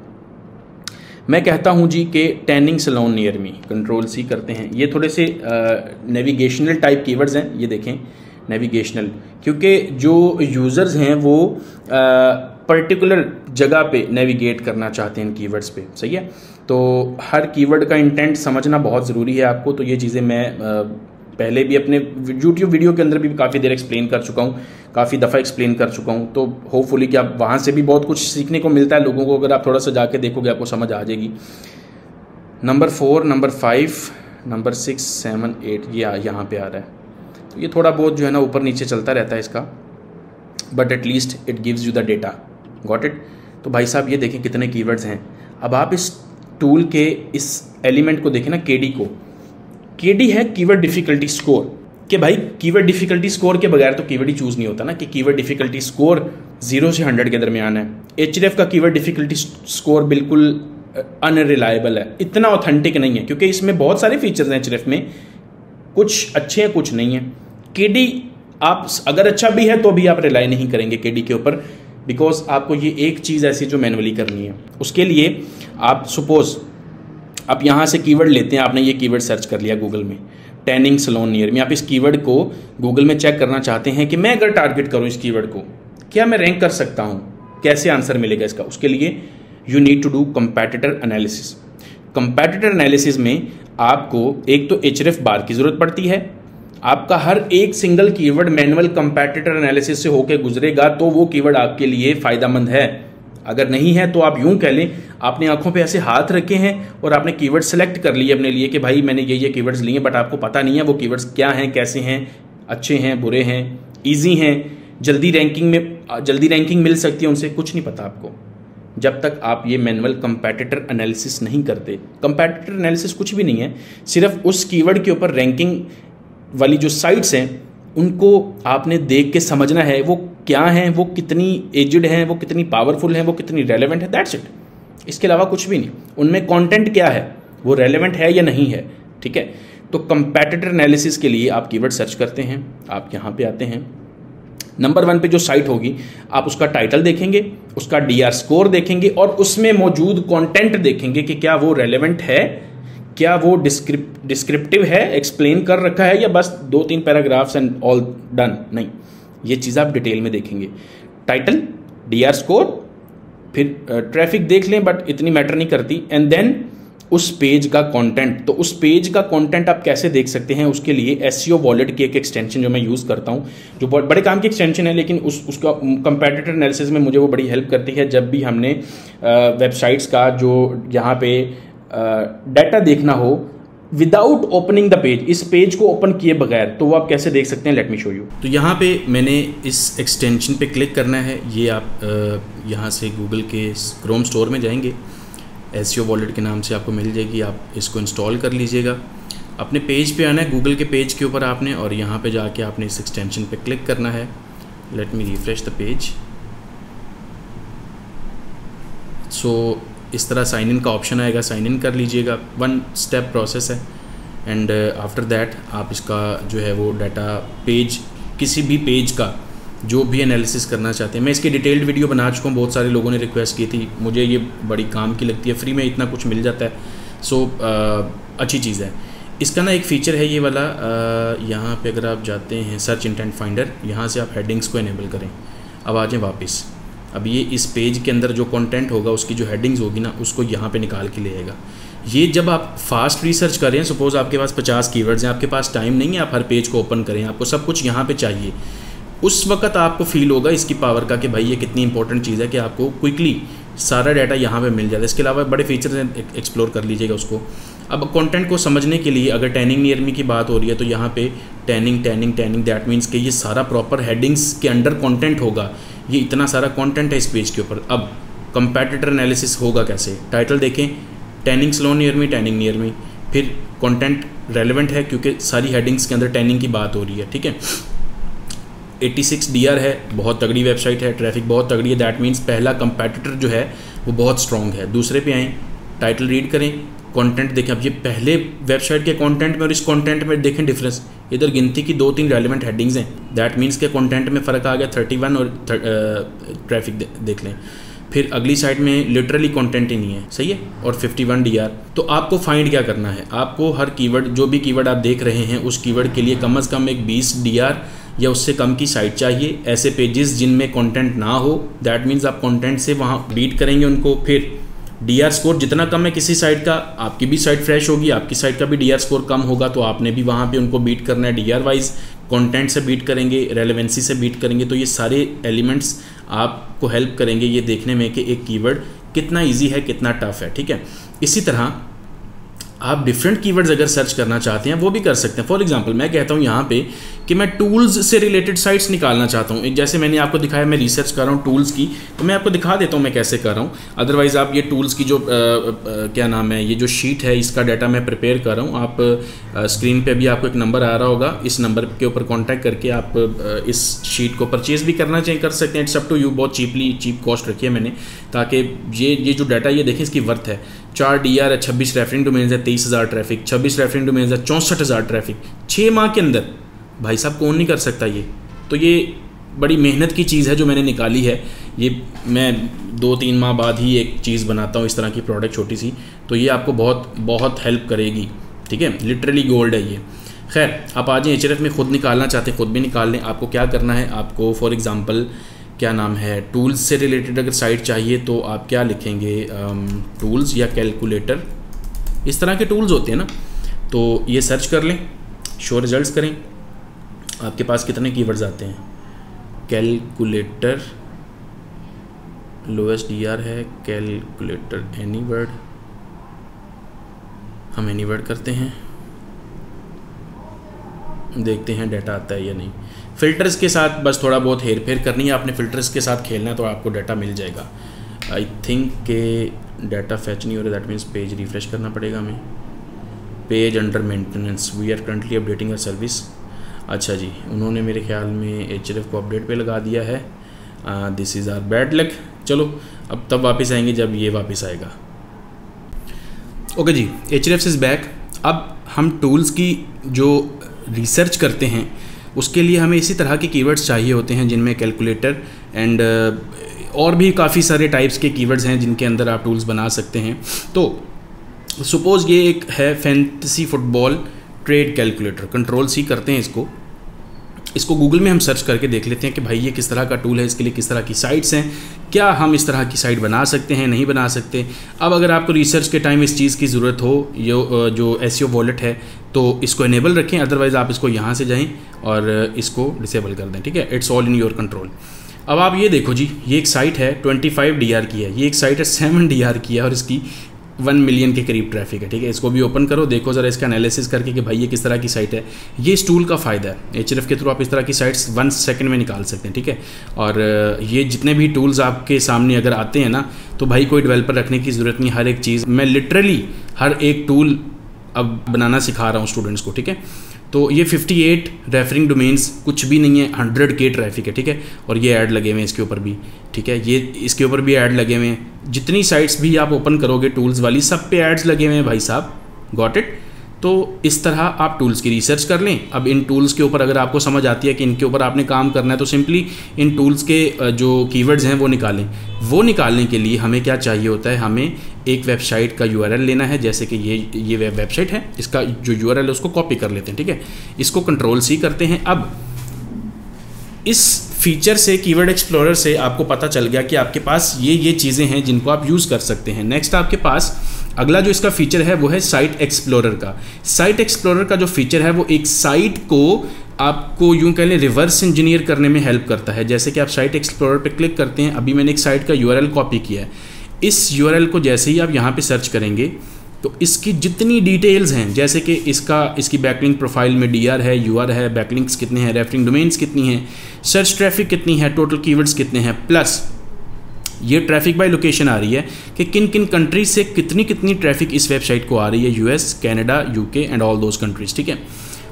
मैं कहता हूं जी कि tanning salon near me, control C करते हैं। ये थोड़े से नेविगेशनल टाइप कीवर्ड्स हैं, ये देखें नेविगेशनल, क्योंकि जो यूज़र्स हैं वो पर्टिकुलर जगह पे नेविगेट करना चाहते हैं इन कीवर्ड्स पे, सही है। तो हर कीवर्ड का इंटेंट समझना बहुत ज़रूरी है आपको। तो ये चीज़ें मैं पहले भी अपने यूट्यूब वीडियो के अंदर भी काफ़ी देर एक्सप्लेन कर चुका हूँ, काफ़ी दफ़ा एक्सप्लेन कर चुका हूँ। तो होपफुली कि आप वहाँ से भी बहुत कुछ सीखने को मिलता है लोगों को। अगर आप थोड़ा सा जाके देखोगे आपको समझ आ जाएगी। नंबर 4, नंबर 5, नंबर 6, 7, 8 ये यहाँ पे आ रहा है। तो ये थोड़ा बहुत जो है ना ऊपर नीचे चलता रहता है इसका, but at least it gives you the data. Got it? तो भाई साहब ये देखें कितने कीवर्ड्स हैं। अब आप इस टूल के इस एलिमेंट को देखें ना, केडी को, केडी है कीवर्ड डिफिकल्टी स्कोर, कि भाई कीवर्ड डिफिकल्टी स्कोर के बगैर तो कीवर्ड ही चूज नहीं होता ना, कि कीवर्ड डिफिकल्टी स्कोर 0 से 100 के दरमियान है। एचरेफ का कीवर्ड डिफिकल्टी स्कोर बिल्कुल अनरिलायबल है, इतना ऑथेंटिक नहीं है, क्योंकि इसमें बहुत सारे फीचर्स हैं एचरेफ में, कुछ अच्छे हैं कुछ नहीं है। केडी आप अगर अच्छा भी है तो भी आप रिलाई नहीं करेंगे केडी के ऊपर, बिकॉज आपको ये एक चीज़ ऐसी जो मैनुअली करनी है। उसके लिए आप सपोज आप यहाँ से कीवर्ड लेते हैं, आपने ये कीवर्ड सर्च कर लिया गूगल में, टैनिंग सलोन नियर में, आप इस कीवर्ड को गूगल में चेक करना चाहते हैं कि मैं अगर टारगेट करूं इस कीवर्ड को, क्या मैं रैंक कर सकता हूं, कैसे आंसर मिलेगा इसका। उसके लिए you need to do competitor analysis. Competitor analysis में आपको एक तो एचरेफ बार की जरूरत पड़ती है, आपका हर एक सिंगल कीवर्ड मैनुअल कंपैटिटर एनालिसिस से होकर गुजरेगा तो वो कीवर्ड आपके लिए फायदेमंद है। अगर नहीं है तो आप यूं कह लें आपने आंखों पे ऐसे हाथ रखे हैं और आपने कीवर्ड सेलेक्ट कर लिए अपने लिए कि भाई मैंने ये कीवर्ड्स लिए, बट आपको पता नहीं है वो कीवर्ड्स क्या हैं, कैसे हैं, अच्छे हैं, बुरे हैं, इजी हैं, जल्दी रैंकिंग मिल सकती है उनसे, कुछ नहीं पता आपको जब तक आप ये मैनुअल कंपैटिटर एनालिसिस नहीं करते। कंपैटिटर एनालिसिस कुछ भी नहीं है, सिर्फ उस कीवर्ड के ऊपर रैंकिंग वाली जो साइट्स हैं उनको आपने देख के समझना है वो क्या हैं, वो कितनी एजिड हैं, वो कितनी पावरफुल हैं, वो कितनी रेलेवेंट है, दैट्स इट। इसके अलावा कुछ भी नहीं। उनमें कंटेंट क्या है, वो रेलेवेंट है या नहीं है, ठीक है। तो कंपैटिटर एनालिसिस के लिए आप कीवर्ड सर्च करते हैं, आप यहाँ पे आते हैं, नंबर 1 पे जो साइट होगी आप उसका टाइटल देखेंगे, उसका डीआर स्कोर देखेंगे और उसमें मौजूद कंटेंट देखेंगे कि क्या वो रेलेवेंट है, क्या वो डिस्क्रिप्टिव है, एक्सप्लेन कर रखा है, या बस 2-3 पैराग्राफ्स एंड ऑल डन। नहीं, ये चीज़ आप डिटेल में देखेंगे। टाइटल, डीआर स्कोर, फिर ट्रैफिक देख लें बट इतनी मैटर नहीं करती, एंड देन उस पेज का कंटेंट। तो उस पेज का कंटेंट आप कैसे देख सकते हैं, उसके लिए एसईओ वॉलेट की एक एक्सटेंशन जो मैं यूज़ करता हूं, जो बहुत बड़े काम की एक्सटेंशन है, लेकिन उसका कंपैटिटर एनालिसिस में मुझे वो बड़ी हेल्प करती है। जब भी हमने वेबसाइट्स का जो यहाँ पे डाटा देखना हो विदाउट ओपनिंग द पेज, इस पेज को ओपन किए बगैर, तो वो आप कैसे देख सकते हैं, लेट मी शो यू। तो यहाँ पे मैंने इस एक्सटेंशन पे क्लिक करना है। ये आप यहाँ से गूगल के क्रोम स्टोर में जाएंगे, एसईओ वॉलेट के नाम से आपको मिल जाएगी, आप इसको इंस्टॉल कर लीजिएगा। अपने पेज पे आना है, गूगल के पेज के ऊपर आपने, और यहाँ पे जाके आपने इस एक्सटेंशन पे क्लिक करना है। Let me refresh the page. So इस तरह साइन इन का ऑप्शन आएगा, साइन इन कर लीजिएगा, 1 स्टेप प्रोसेस है। एंड आफ्टर दैट आप इसका जो है वो डाटा पेज, किसी भी पेज का जो भी एनालिसिस करना चाहते हैं, मैं इसकी डिटेल्ड वीडियो बना चुका हूँ, बहुत सारे लोगों ने रिक्वेस्ट की थी, मुझे ये बड़ी काम की लगती है, फ्री में इतना कुछ मिल जाता है। सो अच्छी चीज़ है। इसका ना एक फ़ीचर है ये वाला, यहाँ पे अगर आप जाते हैं सर्च इंटेंट फाइंडर, यहाँ से आप हेडिंग्स को इनेबल करें। अब आ जाएँ वापस, अब ये इस पेज के अंदर जो कंटेंट होगा उसकी जो हेडिंग्स होगी ना, उसको यहाँ पे निकाल के ले आएगा। ये जब आप फास्ट रिसर्च कर रहे हैं, सपोज आपके पास 50 कीवर्ड्स हैं, आपके पास टाइम नहीं है आप हर पेज को ओपन करें, आपको सब कुछ यहाँ पे चाहिए, उस वक्त आपको फील होगा इसकी पावर का कि भाई ये कितनी इंपॉर्टेंट चीज़ है कि आपको क्विकली सारा डाटा यहाँ पे मिल जाता है। इसके अलावा बड़े फीचर्स हैं, एक्सप्लोर कर लीजिएगा उसको। अब कंटेंट को समझने के लिए अगर टैनिंग नियर मी की बात हो रही है तो यहाँ पे टैनिंग दैट मीन्स कि ये सारा प्रॉपर हेडिंग्स के अंडर कंटेंट होगा, ये इतना सारा कंटेंट है इस पेज के ऊपर। अब कंपैटिटर एनालिसिस होगा कैसे, टाइटल देखें, टैनिंग स्लोन नियर मी, फिर कंटेंट रेलेवेंट है क्योंकि सारी हेडिंग्स के अंदर टैनिंग की बात हो रही है, ठीक है। 86 डीआर है, बहुत तगड़ी वेबसाइट है, ट्रैफिक बहुत तगड़ी है, दैट मीन्स पहला कंपैटिटर जो है वो बहुत स्ट्रॉन्ग है। दूसरे पे आएँ, टाइटल रीड करें, कंटेंट देखें। अब ये पहले वेबसाइट के कंटेंट में और इस कंटेंट में देखें डिफरेंस, इधर गिनती की 2-3 रेलिवेंट हेडिंग्स हैं, दैट मीन्स के कंटेंट में फ़र्क आ गया 31 और ट्रैफिक देख लें। फिर अगली साइड में लिटरली कंटेंट ही नहीं है, सही है, और 51 डीआर। तो आपको फाइंड क्या करना है, आपको हर कीवर्ड, जो भी कीवर्ड आप देख रहे हैं उस कीवर्ड के लिए कम से कम एक 20 डीआर या उससे कम की साइट चाहिए, ऐसे पेजेस जिनमें कंटेंट ना हो, दैट मीन्स आप कंटेंट से वहाँ बीट करेंगे उनको। फिर डीआर स्कोर जितना कम है किसी साइट का, आपकी भी साइट फ्रेश होगी, आपकी साइट का भी डीआर स्कोर कम होगा, तो आपने भी वहाँ पे उनको बीट करना है। डीआर वाइज कंटेंट से बीट करेंगे, रेलेवेंसी से बीट करेंगे। तो ये सारे एलिमेंट्स आपको हेल्प करेंगे ये देखने में कि एक कीवर्ड कितना इजी है, कितना टफ है, ठीक है। इसी तरह आप डिफरेंट कीवर्ड्स अगर सर्च करना चाहते हैं वो भी कर सकते हैं। फॉर एग्जांपल मैं कहता हूँ यहाँ पे कि मैं टूल्स से रिलेटेड साइट्स निकालना चाहता हूँ। एक जैसे मैंने आपको दिखाया, मैं रिसर्च कर रहा हूँ टूल्स की, तो मैं आपको दिखा देता हूँ मैं कैसे कर रहा हूँ। अदरवाइज़ आप ये टूल्स की जो क्या नाम है, ये जो शीट है इसका डाटा मैं प्रिपेयर कर रहा हूँ। आप स्क्रीन पे भी आपको एक नंबर आ रहा होगा, इस नंबर के ऊपर कॉन्टैक्ट करके आप इस शीट को परचेज़ भी करना चाहिए, कर सकते हैं। इट्स अप टू यू, बहुत चीप कॉस्ट रखी है मैंने, ताकि ये जो डाटा ये देखें इसकी वर्थ है। 4 DR है, 26 रेफरिंग डोमेन्स है, 23,000 ट्रैफिक, 26 रेफरिंग डोमेन्स है, 64,000 ट्रैफिक 6 माह के अंदर। भाई साहब कौन नहीं कर सकता ये? तो ये बड़ी मेहनत की चीज़ है जो मैंने निकाली है। ये मैं 2-3 माह बाद ही एक चीज़ बनाता हूँ इस तरह की प्रोडक्ट छोटी सी, तो ये आपको बहुत बहुत हेल्प करेगी। ठीक है, लिटरली गोल्ड है ये। खैर, आप आज HRF में ख़ुद निकालना चाहते हैं, ख़ुद भी निकाल लें। आपको क्या करना है, आपको फॉर एग्ज़ाम्पल क्या नाम है, टूल्स से रिलेटेड अगर साइट चाहिए तो आप क्या लिखेंगे, टूल्स या कैलकुलेटर, इस तरह के टूल्स होते हैं ना, तो ये सर्च कर लें, शो रिजल्ट्स करें। आपके पास कितने कीवर्ड्स आते हैं? कैलकुलेटर, लोएस्ट DR है, कैलकुलेटर, एनी वर्ड, हम एनी वर्ड करते हैं, देखते हैं डाटा आता है या नहीं। फ़िल्टर्स के साथ बस थोड़ा बहुत हेर फेर करनी है आपने, फ़िल्टर्स के साथ खेलना है तो आपको डाटा मिल जाएगा। आई थिंक के डाटा फैच नहीं हो रहा, दैट मीन्स पेज रिफ़्रेश करना पड़ेगा हमें। Page under maintenance, we are currently updating a service. अच्छा जी, उन्होंने मेरे ख्याल में HRF को अपडेट पे लगा दिया है। This is our bad luck. चलो अब तब वापस आएंगे जब ये वापस आएगा। ओके जी, HRF इज़ बैक। अब हम टूल्स की जो रिसर्च करते हैं उसके लिए हमें इसी तरह के कीवर्ड्स चाहिए होते हैं, जिनमें कैलकुलेटर एंड और भी काफ़ी सारे टाइप्स के कीवर्ड्स हैं जिनके अंदर आप टूल्स बना सकते हैं। तो सपोज़ ये एक है fantasy football trade calculator, Ctrl+C करते हैं इसको गूगल में हम सर्च करके देख लेते हैं कि भाई ये किस तरह का टूल है, इसके लिए किस तरह की साइट्स हैं, क्या हम इस तरह की साइट बना सकते हैं, नहीं बना सकते। अब अगर आपको रिसर्च के टाइम इस चीज़ की ज़रूरत हो, जो SEO वॉलेट है, तो इसको इनेबल रखें, अदरवाइज़ आप इसको यहाँ से जाएं और इसको डिसेबल कर दें। ठीक है, it's all in your control. अब आप ये देखो जी, ये एक साइट है 25 DR की है, ये एक साइट है 7 DR की है और इसकी 1 मिलियन के करीब ट्रैफिक है। ठीक है, इसको भी ओपन करो, देखो ज़रा इसका एनालिसिस करके कि भाई ये किस तरह की साइट है। ये इस टूल का फ़ायदा है, HRF के थ्रू आप इस तरह की साइट्स 1 सेकंड में निकाल सकते हैं। ठीक है, और ये जितने भी टूल्स आपके सामने अगर आते हैं ना, तो भाई कोई डेवलपर रखने की ज़रूरत नहीं। हर एक चीज़ मैं लिटरली हर एक टूल अब बनाना सिखा रहा हूँ स्टूडेंट्स को। ठीक है, तो ये 58 रेफरिंग डोमेन्स कुछ भी नहीं है, 100K ट्रैफिक है। ठीक है, और ये ऐड लगे हुए हैं इसके ऊपर भी। ठीक है, ये इसके ऊपर भी ऐड लगे हुए हैं। जितनी साइट्स भी आप ओपन करोगे टूल्स वाली, सब पे एड्स लगे हुए हैं भाई साहब। Got it? तो इस तरह आप टूल्स की रिसर्च कर लें। अब इन टूल्स के ऊपर अगर आपको समझ आती है कि इनके ऊपर आपने काम करना है, तो सिंपली इन टूल्स के जो कीवर्ड्स हैं वो निकालें। वो निकालने के लिए हमें क्या चाहिए होता है, हमें एक वेबसाइट का URL लेना है। जैसे कि ये वेबसाइट है, इसका जो URL है उसको कॉपी कर लेते हैं। ठीक है, इसको Ctrl+C करते हैं। अब इस फीचर से, कीवर्ड एक्सप्लोरर से आपको पता चल गया कि आपके पास ये चीज़ें हैं जिनको आप यूज़ कर सकते हैं। नेक्स्ट आपके पास अगला जो इसका फीचर है वो है साइट एक्सप्लोरर का। साइट एक्सप्लोरर का जो फीचर है वो एक साइट को आपको यूँ कह लें रिवर्स इंजीनियर करने में हेल्प करता है। जैसे कि आप साइट एक्सप्लोरर पे क्लिक करते हैं, अभी मैंने एक साइट का URL कॉपी किया है। इस URL को जैसे ही आप यहाँ पे सर्च करेंगे तो इसकी जितनी डिटेल्स हैं, जैसे कि इसकी बैकलिंक प्रोफाइल में DR है, UR है, बैकलिंक्स कितने हैं, रेफरिंग डोमेन्स कितनी हैं, सर्च ट्रैफिक कितनी है, टोटल कीवर्ड्स कितने हैं, प्लस ये ट्रैफिक बाय लोकेशन आ रही है कि किन किन कंट्रीज से कितनी कितनी ट्रैफिक इस वेबसाइट को आ रही है, US, Canada, UK and all those countries. ठीक है,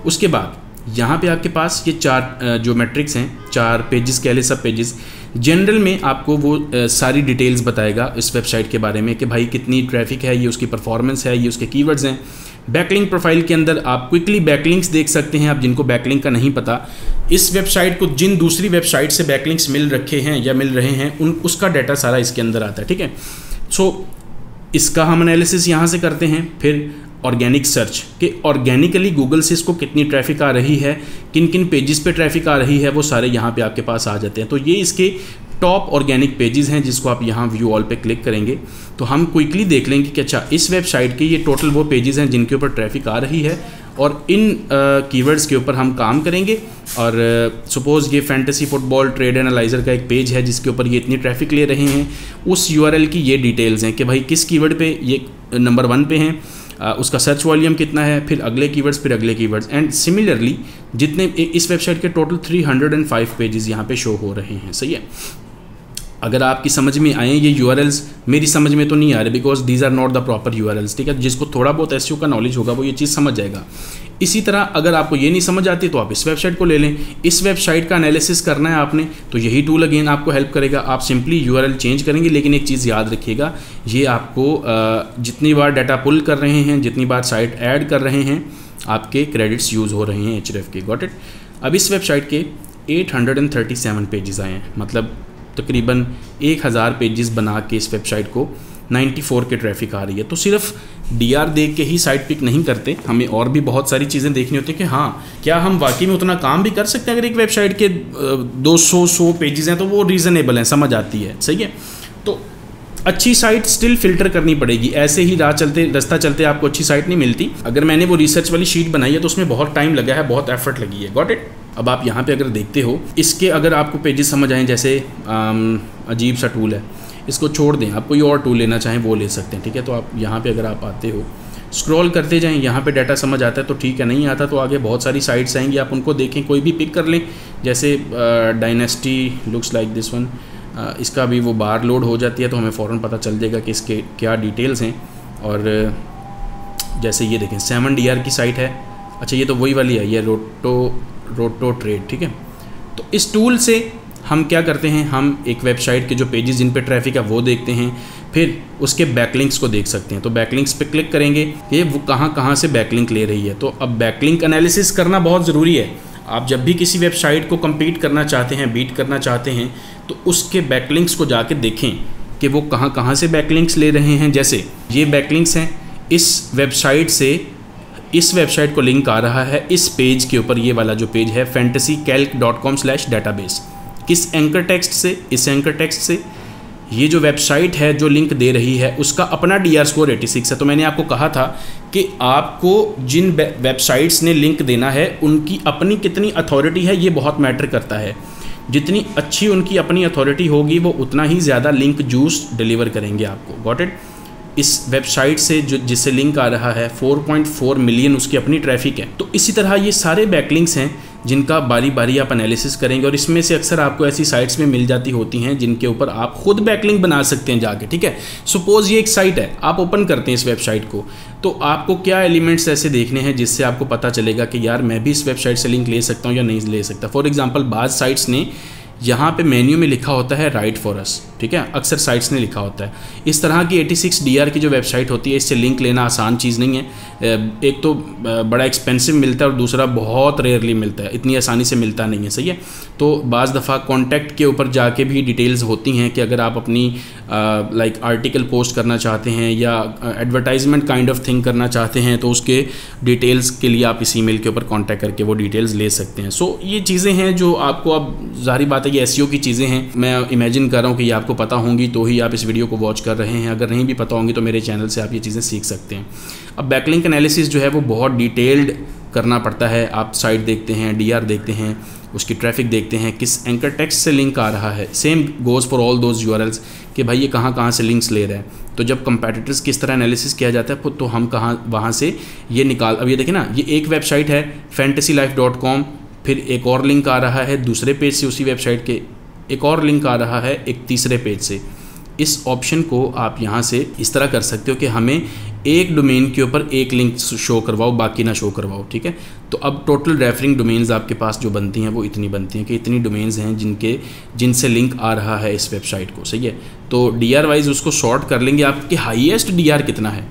उसके बाद यहाँ पे आपके पास ये 4 जो मैट्रिक्स हैं, 4 पेजेस कह ले, सब पेजेस जनरल में आपको वो सारी डिटेल्स बताएगा इस वेबसाइट के बारे में कि भाई कितनी ट्रैफिक है, ये उसकी परफॉर्मेंस है, ये उसके कीवर्ड्स हैं। बैकलिंक प्रोफाइल के अंदर आप क्विकली बैकलिंक्स देख सकते हैं। आप जिनको बैकलिंक का नहीं पता, इस वेबसाइट को जिन दूसरी वेबसाइट से बैकलिंक्स मिल रखे हैं या मिल रहे हैं, उसका डाटा सारा इसके अंदर आता है। ठीक है, सो इसका हम एनालिसिस यहाँ से करते हैं। फिर ऑर्गेनिक सर्च कि ऑर्गेनिकली गूगल से इसको कितनी ट्रैफिक आ रही है, किन किन पेजेस पे ट्रैफिक आ रही है, वो सारे यहाँ पे आपके पास आ जाते हैं। तो ये इसके टॉप ऑर्गेनिक पेजेस हैं, जिसको आप यहाँ व्यू ऑल पे क्लिक करेंगे तो हम क्विकली देख लेंगे कि अच्छा इस वेबसाइट के ये टोटल वो पेजेस हैं जिनके ऊपर ट्रैफिक आ रही है, और इन कीवर्ड्स के ऊपर हम काम करेंगे। और सपोज़ ये फैंटेसी फुटबॉल ट्रेड एनालाइजर का एक पेज है जिसके ऊपर ये इतनी ट्रैफिक ले रहे हैं, उस URL की ये डिटेल्स हैं कि भाई किस कीवर्ड पे ये नंबर 1 पे हैं, उसका सर्च वॉल्यूम कितना है, फिर अगले कीवर्ड्स, फिर अगले कीवर्ड्स। एंड सिमिलरली जितने इस वेबसाइट के टोटल 305 पेजेस यहाँ पे शो हो रहे हैं। सही है, अगर आपकी समझ में आए ये यूआरएल्स, मेरी समझ में तो नहीं आ रहे because these are not the proper URLs. ठीक है, जिसको थोड़ा बहुत एसईओ का नॉलेज होगा वो ये चीज़ समझ जाएगा। इसी तरह अगर आपको ये नहीं समझ आती तो आप इस वेबसाइट को ले लें। इस वेबसाइट का एनालिसिस करना है आपने तो यही टूल अगेन आपको हेल्प करेगा। आप सिंपली यूआरएल चेंज करेंगे, लेकिन एक चीज़ याद रखिएगा, ये आपको जितनी बार डाटा पुल कर रहे हैं, जितनी बार साइट ऐड कर रहे हैं, आपके क्रेडिट्स यूज़ हो रहे हैं href के। Got it. अब इस वेबसाइट के 837 पेजेस आए हैं, मतलब तकरीबन 1000 पेजेस बना के इस वेबसाइट को 94 के ट्रैफिक आ रही है। तो सिर्फ डीआर देख के ही साइट पिक नहीं करते, हमें और भी बहुत सारी चीज़ें देखनी होती हैं कि हाँ क्या हम वाकई में उतना काम भी कर सकते हैं। अगर एक वेबसाइट के 200 पेजेस हैं तो वो रीज़नेबल हैं, समझ आती है। सही है, तो अच्छी साइट स्टिल फिल्टर करनी पड़ेगी। ऐसे ही रास्ता चलते आपको अच्छी साइट नहीं मिलती। अगर मैंने वो रिसर्च वाली शीट बनाई है तो उसमें बहुत टाइम लगा है, बहुत एफर्ट लगी है। Got it. अब आप यहाँ पे अगर देखते हो, इसके अगर आपको पेजेस समझ आएँ, जैसे अजीब सा टूल है, इसको छोड़ दें, आप कोई और टूल लेना चाहें वो ले सकते हैं। ठीक है, तो आप यहाँ पे अगर आप आते हो, स्क्रॉल करते जाएं, यहाँ पे डाटा समझ आता है तो ठीक है, नहीं आता तो आगे बहुत सारी साइट्स आएंगी, आप उनको देखें, कोई भी पिक कर लें। जैसे dynasty looks like this one, इसका भी वो बार लोड हो जाती है तो हमें फ़ौरन पता चल जाएगा कि इसके क्या डिटेल्स हैं। और जैसे ये देखें 7DR की साइट है, अच्छा ये तो वही वाली है, ये रोटो ट्रेड। ठीक है, तो इस टूल से हम क्या करते हैं, हम एक वेबसाइट के जो पेजेस जिन पे ट्रैफिक है वो देखते हैं, फिर उसके बैकलिंक्स को देख सकते हैं। तो बैकलिंक्स पे क्लिक करेंगे कि वो कहाँ से बैकलिंक ले रही है। तो अब बैकलिंक एनालिसिस करना बहुत ज़रूरी है। आप जब भी किसी वेबसाइट को कम्पीट करना चाहते हैं, बीट करना चाहते हैं, तो उसके बैकलिंक्स को जाके देखें कि वो कहाँ से बैकलिंक्स ले रहे हैं। जैसे ये बैकलिंक्स हैं, इस वेबसाइट से इस वेबसाइट को लिंक आ रहा है इस पेज के ऊपर, ये वाला जो पेज है fantasycalc.com/database। किस एंकर टेक्स्ट से, इस एंकर टेक्स्ट से। ये जो वेबसाइट है जो लिंक दे रही है उसका अपना DR स्कोर 86 है। तो मैंने आपको कहा था कि आपको जिन वेबसाइट्स ने लिंक देना है उनकी अपनी कितनी अथॉरिटी है ये बहुत मैटर करता है। जितनी अच्छी उनकी अपनी अथॉरिटी होगी वो उतना ही ज़्यादा लिंक जूस डिलीवर करेंगे आपको। Got it. इस वेबसाइट से जो जिससे लिंक आ रहा है 4.4 मिलियन उसकी अपनी ट्रैफिक है। तो इसी तरह ये सारे बैकलिंक्स हैं जिनका बारी बारी आप एनालिसिस करेंगे, और इसमें से अक्सर आपको ऐसी साइट्स में मिल जाती होती हैं जिनके ऊपर आप खुद बैकलिंक बना सकते हैं जाके। ठीक है, सपोज ये एक साइट है, आप ओपन करते हैं इस वेबसाइट को, तो आपको क्या एलिमेंट्स ऐसे देखने हैं जिससे आपको पता चलेगा कि यार मैं भी इस वेबसाइट से लिंक ले सकता हूँ या नहीं ले सकता। फॉर एग्जाम्पल बाज़ साइट्स ने यहाँ पे मेन्यू में लिखा होता है राइट फॉर अस। ठीक है, अक्सर साइट्स ने लिखा होता है। इस तरह की 86 DR की जो वेबसाइट होती है, इससे लिंक लेना आसान चीज़ नहीं है। एक तो बड़ा एक्सपेंसिव मिलता है और दूसरा बहुत रेयरली मिलता है, इतनी आसानी से मिलता नहीं है। सही है, तो बाज़ दफ़ा कॉन्टैक्ट के ऊपर जाके भी डिटेल्स होती हैं कि अगर आप अपनी लाइक आर्टिकल पोस्ट करना चाहते हैं या एडवर्टाइजमेंट काइंड ऑफ थिंग करना चाहते हैं तो उसके डिटेल्स के लिए आप इस ईमेल के ऊपर कॉन्टैक्ट करके वो डिटेल्स ले सकते हैं। सो ये चीज़ें हैं जो आपको, अब जाहिर बात है ये एसईओ की चीज़ें हैं, मैं इमेजिन कर रहा हूँ कि ये आपको पता होंगी तो ही आप इस वीडियो को वॉच कर रहे हैं। अगर नहीं भी पता होंगी तो मेरे चैनल से आप ये चीज़ें सीख सकते हैं। अब बैकलिंक एनालिसिस जो है वो बहुत डिटेल्ड करना पड़ता है। आप साइट देखते हैं, DR देखते हैं, उसकी ट्रैफिक देखते हैं, किस एंकर टेक्स्ट से लिंक आ रहा है। Same goes for all those URLs कि भाई ये कहाँ से लिंक्स ले रहे हैं। तो जब कंपेटिटर्स किस तरह एनालिसिस किया जाता है तो हम वहाँ से ये निकाल, अब ये देखें ना, ये एक वेबसाइट है fantasylife.com, फिर एक और लिंक आ रहा है दूसरे पेज से, उसी वेबसाइट के एक और लिंक आ रहा है एक तीसरे पेज से। इस ऑप्शन को आप यहाँ से इस तरह कर सकते हो कि हमें एक डोमेन के ऊपर एक लिंक शो करवाओ, बाकी ना शो करवाओ। ठीक है, तो अब टोटल रेफरिंग डोमेन्स आपके पास जो बनती हैं वो इतनी बनती हैं कि इतनी डोमेन्स हैं जिनसे लिंक आ रहा है इस वेबसाइट को। सही है, तो DR वाइज उसको शॉर्ट कर लेंगे आपके हाईएस्ट DR कितना है।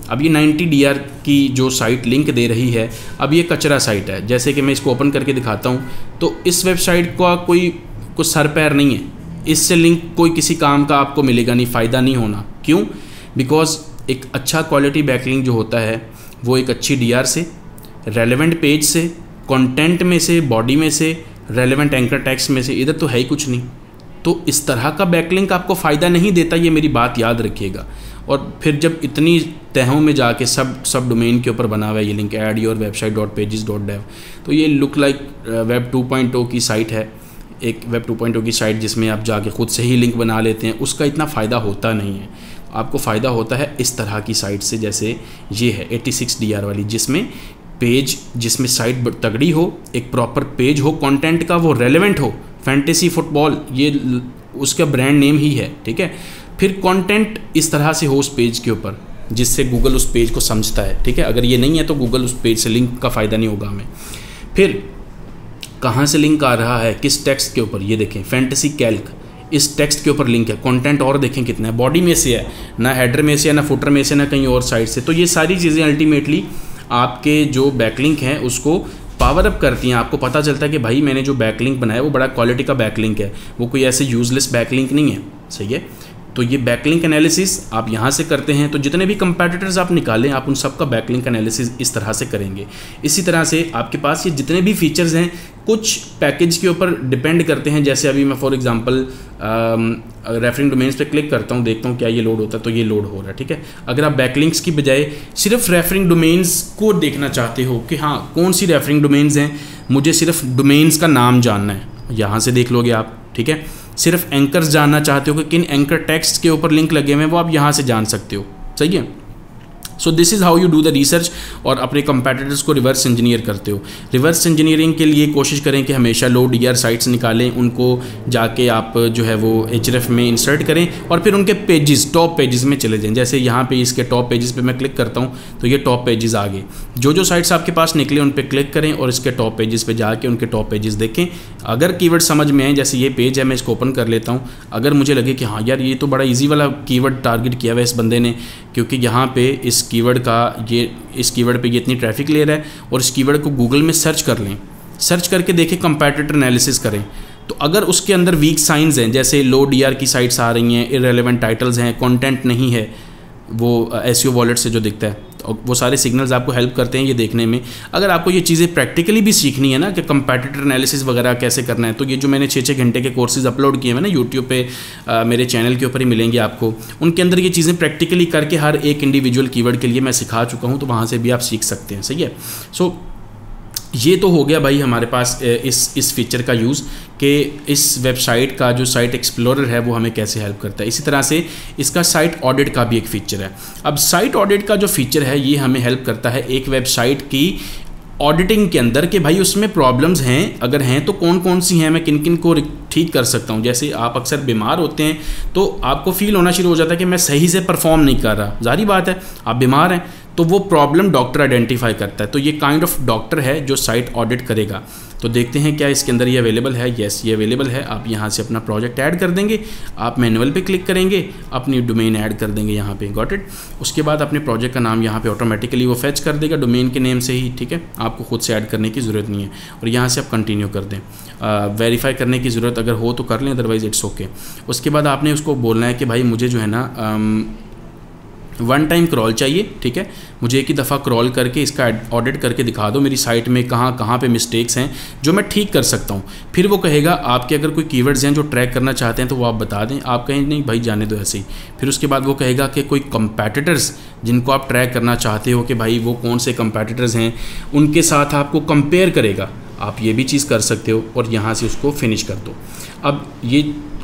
अब ये 90 DR की जो साइट लिंक दे रही है, अब ये कचरा साइट है। जैसे कि मैं इसको ओपन करके दिखाता हूँ तो इस वेबसाइट का कोई कुछ सर पैर नहीं है, इससे लिंक कोई किसी काम का आपको मिलेगा नहीं, फ़ायदा नहीं होना। क्यों? बिकॉज एक अच्छा क्वालिटी बैकलिंक जो होता है वो एक अच्छी DR से, रेलेवेंट पेज से, कंटेंट में से, बॉडी में से, रेलेवेंट एंकर टेक्स्ट में से, इधर तो है ही कुछ नहीं। तो इस तरह का बैकलिंक आपको फ़ायदा नहीं देता, ये मेरी बात याद रखिएगा। और फिर जब इतनी तहों में जाके सब डोमेन के ऊपर बना हुआ है ये लिंक, ऐड योर website.pages.dev, तो ये लुक लाइक वेब 2.0 की साइट है, एक वेब 2.0 की साइट जिसमें आप जाके ख़ुद से ही लिंक बना लेते हैं, उसका इतना फ़ायदा होता नहीं है। आपको फ़ायदा होता है इस तरह की साइट से, जैसे ये है 86DR वाली, जिसमें साइट तगड़ी हो, एक प्रॉपर पेज हो, कंटेंट का वो रेलेवेंट हो। फैंटेसी फुटबॉल ये उसका ब्रांड नेम ही है, ठीक है। फिर कंटेंट इस तरह से हो उस पेज के ऊपर जिससे गूगल उस पेज को समझता है, ठीक है। अगर ये नहीं है तो गूगल उस पेज से लिंक का फ़ायदा नहीं होगा हमें। फिर कहाँ से लिंक आ रहा है, किस टेक्स्ट के ऊपर, ये देखें फैंटेसी कैल्क, इस टेक्स्ट के ऊपर लिंक है। कंटेंट और देखें कितना है, बॉडी में से है, ना हेडर में से है, ना फुटर में से, ना कहीं और साइड से। तो ये सारी चीज़ें अल्टीमेटली आपके जो बैकलिंक हैं उसको पावर अप करती हैं। आपको पता चलता है कि भाई मैंने जो बैकलिंक बनाया वो बड़ा क्वालिटी का बैकलिंक है, वो कोई ऐसे यूजलेस बैकलिंक नहीं है, सही है। तो ये बैकलिंक एनालिसिस आप यहाँ से करते हैं, तो जितने भी कंपैटिटर्स आप निकालें आप उन सब का बैकलिंक एनालिसिस इस तरह से करेंगे। इसी तरह से आपके पास ये जितने भी फीचर्स हैं कुछ पैकेज के ऊपर डिपेंड करते हैं। जैसे अभी मैं फॉर एग्जांपल रेफरिंग डोमेन्स पे क्लिक करता हूँ, देखता हूँ क्या ये लोड होता है, तो ये लोड हो रहा है, ठीक है। अगर आप बैकलिंक्स की बजाय सिर्फ रेफरिंग डोमेन्स को देखना चाहते हो कि हाँ कौन सी रेफरिंग डोमेन्स हैं, मुझे सिर्फ डोमेन्स का नाम जानना है, यहाँ से देख लोगे आप, ठीक है। सिर्फ एंकर्स जानना चाहते हो कि किन एंकर टेक्स्ट के ऊपर लिंक लगे हुए हैं, वो आप यहाँ से जान सकते हो, सही है। So this is how you do the research, और अपने कंपैटिटर्स को रिवर्स इंजीनियर करते हो। रिवर्स इंजीनियरिंग के लिए कोशिश करें कि हमेशा लो डीआर साइट्स निकालें, उनको जाके आप जो है वो href में इंसर्ट करें और फिर उनके पेजेस, टॉप पेजेस में चले जाएं। जैसे यहाँ पे इसके टॉप पेजेस पे मैं क्लिक करता हूँ तो ये टॉप पेजेस आ गए। जो साइट्स आपके पास निकले उन पर क्लिक करें और इसके टॉप पेजेस पे जाके उनके टॉप पेजेस देखें। अगर कीवर्ड समझ में आए, जैसे ये पेज है मैं इसको ओपन कर लेता हूँ, अगर मुझे लगे कि हाँ यार ये तो बड़ा ईजी वाला कीवर्ड टारगेट किया हुआ है इस बंदे ने, क्योंकि यहाँ पे इस कीवर्ड का इस कीवर्ड पे ये इतनी ट्रैफिक ले रहा है, और इस कीवर्ड को गूगल में सर्च कर लें, सर्च करके देखें, कंपैटिटर एनालिसिस करें। तो अगर उसके अंदर वीक साइंस हैं, जैसे लो डीआर की साइट्स आ रही हैं, इररेलेवेंट टाइटल्स हैं, कंटेंट नहीं है, वो एसईओ वॉलेट से जो दिखता है, तो वो सारे सिग्नल्स आपको हेल्प करते हैं ये देखने में। अगर आपको ये चीज़ें प्रैक्टिकली भी सीखनी है ना कि कंपैटिटर एनालिसिस वगैरह कैसे करना है, तो ये जो मैंने 6-6 घंटे के कोर्सेज अपलोड किए हैं ना यूट्यूब पे, मेरे चैनल के ऊपर ही मिलेंगे आपको, उनके अंदर ये चीज़ें प्रैक्टिकली करके हर एक इंडिविजुअल कीवर्ड के लिए मैं सिखा चुका हूँ, तो वहाँ से भी आप सीख सकते हैं, सही है। सो ये तो हो गया भाई हमारे पास इस फीचर का यूज़ कि इस वेबसाइट का जो साइट एक्सप्लोरर है वो हमें कैसे हेल्प करता है। इसी तरह से इसका साइट ऑडिट का भी एक फ़ीचर है। अब साइट ऑडिट का जो फीचर है ये हमें हेल्प करता है एक वेबसाइट की ऑडिटिंग के अंदर कि भाई उसमें प्रॉब्लम्स हैं, अगर हैं तो कौन कौन सी हैं, मैं किन किन को ठीक कर सकता हूँ। जैसे आप अक्सर बीमार होते हैं तो आपको फील होना शुरू हो जाता है कि मैं सही से परफॉर्म नहीं कर रहा, जारी बात है आप बीमार हैं, तो वो प्रॉब्लम डॉक्टर आइडेंटिफाई करता है। तो ये काइंड ऑफ डॉक्टर है जो साइट ऑडिट करेगा। तो देखते हैं क्या इसके अंदर ये अवेलेबल है। येस ये अवेलेबल है। आप यहाँ से अपना प्रोजेक्ट ऐड कर देंगे, आप मैनुअल पे क्लिक करेंगे, अपनी डोमेन ऐड कर देंगे यहाँ पे, गॉट इट। उसके बाद अपने प्रोजेक्ट का नाम यहाँ पे ऑटोमेटिकली वो फेच कर देगा डोमेन के नेम से ही, ठीक है। आपको खुद से ऐड करने की ज़रूरत नहीं है, और यहाँ से आप कंटिन्यू कर दें। वेरीफाई करने की ज़रूरत अगर हो तो कर लें, अदरवाइज़ इट्स ओके। उसके बाद आपने उसको बोलना है कि भाई मुझे जो है ना वन टाइम क्रॉल चाहिए, ठीक है। मुझे एक ही दफ़ा क्रॉल करके इसका ऑडिट करके दिखा दो मेरी साइट में कहाँ कहाँ पे मिस्टेक्स हैं जो मैं ठीक कर सकता हूँ। फिर वो कहेगा आपके अगर कोई कीवर्ड्स हैं जो ट्रैक करना चाहते हैं तो वो आप बता दें, आप कहें नहीं भाई जाने दो ऐसे ही। फिर उसके बाद वो कहेगा कि कोई कंपैटिटर्स जिनको आप ट्रैक करना चाहते हो कि भाई वो कौन से कंपैटिटर्स हैं, उनके साथ आपको कंपेयर करेगा, आप ये भी चीज़ कर सकते हो, और यहाँ से उसको फिनिश कर दो। अब ये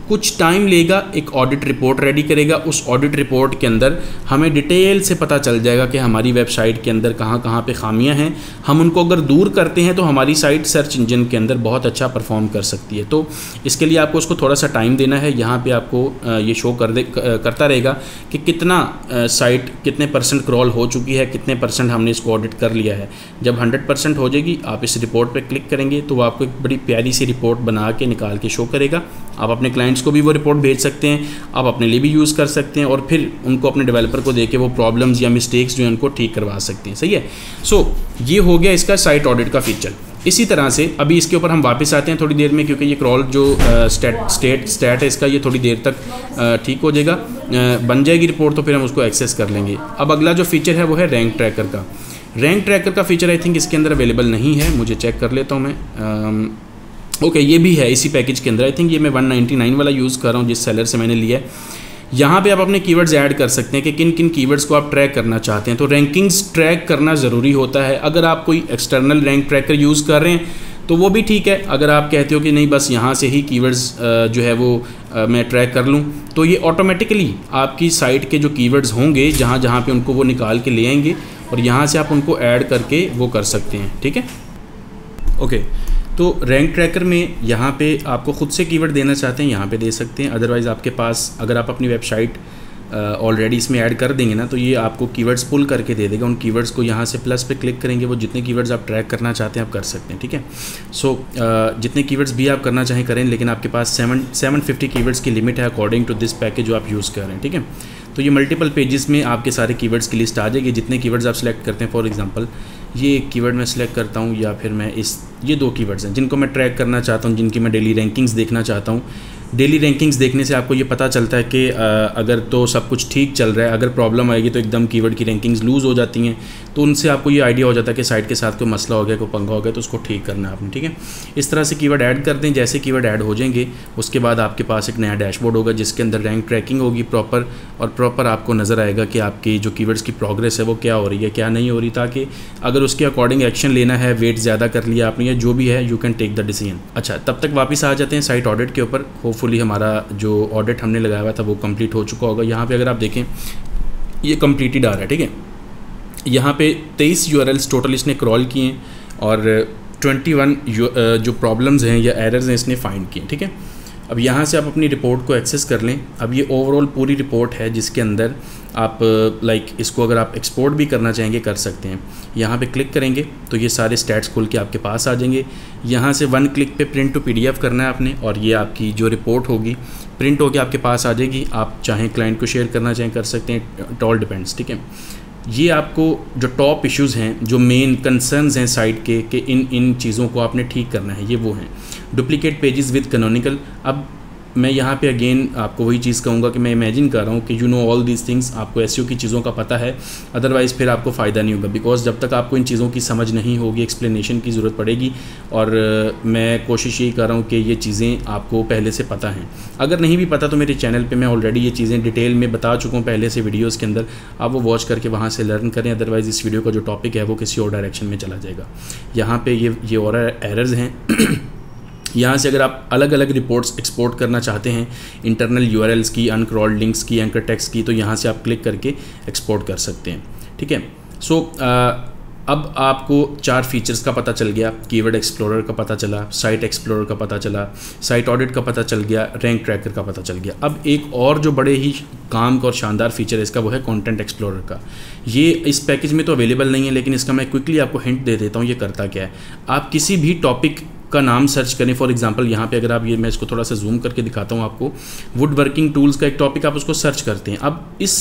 कुछ टाइम लेगा, एक ऑडिट रिपोर्ट रेडी करेगा। उस ऑडिट रिपोर्ट के अंदर हमें डिटेल से पता चल जाएगा कि हमारी वेबसाइट के अंदर कहाँ कहाँ पे खामियां हैं। हम उनको अगर दूर करते हैं तो हमारी साइट सर्च इंजन के अंदर बहुत अच्छा परफॉर्म कर सकती है। तो इसके लिए आपको उसको थोड़ा सा टाइम देना है। यहाँ पे आपको ये शो करता रहेगा कि कितना साइट कितने % क्रॉल हो चुकी है, कितने % हमने इसको ऑडिट कर लिया है। जब 100% हो जाएगी आप इस रिपोर्ट पर क्लिक करेंगे तो वो आपको एक बड़ी प्यारी सी रिपोर्ट बना के निकाल के शो करेगा। आप अपने क्लाइंट्स को भी वो रिपोर्ट भेज सकते हैं, आप अपने लिए भी यूज़ कर सकते हैं, और फिर उनको अपने डेवलपर को देके वो प्रॉब्लम्स या मिस्टेक्स जो हैं उनको ठीक करवा सकते हैं, सही है। सो ये हो गया इसका साइट ऑडिट का फीचर। इसी तरह से अभी इसके ऊपर हम वापस आते हैं थोड़ी देर में, क्योंकि ये क्रॉल जो स्टैट है इसका ये थोड़ी देर तक ठीक हो जाएगा, बन जाएगी रिपोर्ट, तो फिर हम उसको एक्सेस कर लेंगे। अब अगला जो फीचर है वो है रैंक ट्रैकर का। रैंक ट्रैकर का फीचर आई थिंक इसके अंदर अवेलेबल नहीं है, मुझे चेक कर लेता हूँ मैं। ओके ये भी है इसी पैकेज के अंदर। आई थिंक ये मैं 199 वाला यूज़ कर रहा हूँ जिस सेलर से मैंने लिया है। यहाँ पे आप अपने कीवर्ड्स ऐड कर सकते हैं कि किन किन कीवर्ड्स को आप ट्रैक करना चाहते हैं। तो रैंकिंग्स ट्रैक करना ज़रूरी होता है। अगर आप कोई एक्सटर्नल रैंक ट्रैकर यूज़ कर रहे हैं तो वो भी ठीक है। अगर आप कहते हो कि नहीं बस यहाँ से ही कीवर्ड्स जो है वो मैं ट्रैक कर लूँ, तो ये ऑटोमेटिकली आपकी साइट के जो कीवर्ड्स होंगे जहाँ जहाँ पे उनको वो निकाल के ले आएंगे और यहाँ से आप उनको ऐड करके वो कर सकते हैं। ठीक है, ओके। तो रैंक ट्रैकर में यहाँ पे आपको ख़ुद से कीवर्ड देना चाहते हैं यहाँ पे दे सकते हैं, अदरवाइज़ आपके पास अगर आप अपनी वेबसाइट ऑलरेडी इसमें ऐड कर देंगे ना तो ये आपको कीवर्ड्स पुल करके दे देगा। उन कीवर्ड्स को यहाँ से प्लस पे क्लिक करेंगे, वो जितने कीवर्ड्स आप ट्रैक करना चाहते हैं आप कर सकते हैं। ठीक है, सो जितने कीवर्ड्स भी आप करना चाहें करें, लेकिन आपके पास 750 कीवर्ड्स की लिमिट है अकॉर्डिंग टू दिस पैकेज जो आप यूज़ कर रहे हैं। ठीक है, तो ये मल्टीपल पेजेस में आपके सारे कीवर्ड्स की लिस्ट आ जाएगी, जितने कीवर्ड्स आप सेलेक्ट करते हैं। फॉर एग्जांपल ये एक कीवर्ड मैं सेलेक्ट करता हूँ, या फिर मैं ये 2 कीवर्ड्स हैं जिनको मैं ट्रैक करना चाहता हूँ, जिनकी मैं डेली रैंकिंग्स देखना चाहता हूँ। डेली रैंकिंग्स देखने से आपको ये पता चलता है कि अगर तो सब कुछ ठीक चल रहा है, अगर प्रॉब्लम आएगी तो एकदम कीवर्ड की रैंकिंग्स लूज़ हो जाती हैं, तो उनसे आपको ये आइडिया हो जाता है कि साइट के साथ कोई मसला हो गया, कोई पंगा हो गया, तो उसको ठीक करना है आपने। ठीक है, इस तरह से कीवर्ड ऐड कर दें। जैसे कीवर्ड ऐड हो जाएंगे उसके बाद आपके पास एक नया डैशबोर्ड होगा जिसके अंदर रैंक ट्रैकिंग होगी प्रॉपर, और प्रॉपर आपको नज़र आएगा कि आपकी जो कीवर्ड्स की प्रोग्रेस है वो क्या हो रही है, क्या नहीं हो रही, ताकि अगर उसके अकॉर्डिंग एक्शन लेना है, वेट ज़्यादा कर लिया आपने या जो भी है, you can take the decision. अच्छा, तब तक वापस आ जाते हैं साइट ऑडिट के ऊपर। होपफुली हमारा जो ऑडिट हमने लगाया हुआ था वो कंप्लीट हो चुका होगा। यहाँ पे अगर आप देखें ये कंप्लीटेड आ रहा है। ठीक है, यहाँ पे 23 यूआरएल्स टोटल इसने क्रॉल किए हैं और 21 जो प्रॉब्लम्स हैं या एरर्स हैं इसने फाइंड किए। ठीक है, अब यहाँ से आप अपनी रिपोर्ट को एक्सेस कर लें। अब ये ओवरऑल पूरी रिपोर्ट है जिसके अंदर आप इसको अगर आप एक्सपोर्ट भी करना चाहेंगे कर सकते हैं। यहाँ पे क्लिक करेंगे तो ये सारे स्टैट्स खुल के आपके पास आ जाएंगे। यहाँ से 1 क्लिक पे प्रिंट टू PDF करना है आपने, और ये आपकी जो रिपोर्ट होगी प्रिंट होके आपके पास आ जाएगी। आप चाहें क्लाइंट को शेयर करना चाहें कर सकते हैं, इट ऑल डिपेंड्स। ठीक है, ये आपको जो टॉप इश्यूज़ हैं, जो मेन कंसर्न्स हैं साइट के कि इन चीज़ों को आपने ठीक करना है, ये वो हैं। Duplicate pages with canonical. अब मैं यहाँ पे अगेन आपको वही चीज़ कहूँगा कि मैं इमेजिन कर रहा हूँ कि you know all these things, आपको एसईओ की चीज़ों का पता है, अदरवाइज़ फिर आपको फ़ायदा नहीं होगा, बिकॉज जब तक आपको इन चीज़ों की समझ नहीं होगी एक्सप्लेनेशन की ज़रूरत पड़ेगी। और मैं कोशिश यही कर रहा हूँ कि ये चीज़ें आपको पहले से पता हैं। अगर नहीं भी पता तो मेरे चैनल पर मैं ऑलरेडी ये चीज़ें डिटेल में बता चुका हूँ पहले से वीडियोज़ के अंदर, आप वो वॉच करके वहाँ से लर्न करें, अदरवाइज़ इस वीडियो का जो टॉपिक है वो किसी और डायरेक्शन में चला जाएगा। यहाँ पर ये और एरर्स हैं। यहाँ से अगर आप अलग अलग रिपोर्ट्स एक्सपोर्ट करना चाहते हैं, इंटरनल यूआरएल्स की, अनक्रॉल्ड लिंक्स की, एंकर टेक्स्ट की, तो यहाँ से आप क्लिक करके एक्सपोर्ट कर सकते हैं। ठीक है, सो अब आपको 4 फीचर्स का पता चल गया। कीवर्ड एक्सप्लोरर का पता चला, साइट एक्सप्लोरर का पता चला, साइट ऑडिट का पता चल गया, रैंक ट्रैकर का पता चल गया। अब एक और जो बड़े ही काम का और शानदार फीचर है इसका, वो है कंटेंट एक्सप्लोरर का। ये इस पैकेज में तो अवेलेबल नहीं है, लेकिन इसका मैं क्विकली आपको हिंट दे देता हूँ ये करता क्या है। आप किसी भी टॉपिक का नाम सर्च करें, फॉर एग्जांपल यहाँ पे अगर आप मैं इसको थोड़ा सा जूम करके दिखाता हूँ आपको, वुड वर्किंग टूल्स का एक टॉपिक आप उसको सर्च करते हैं। अब इस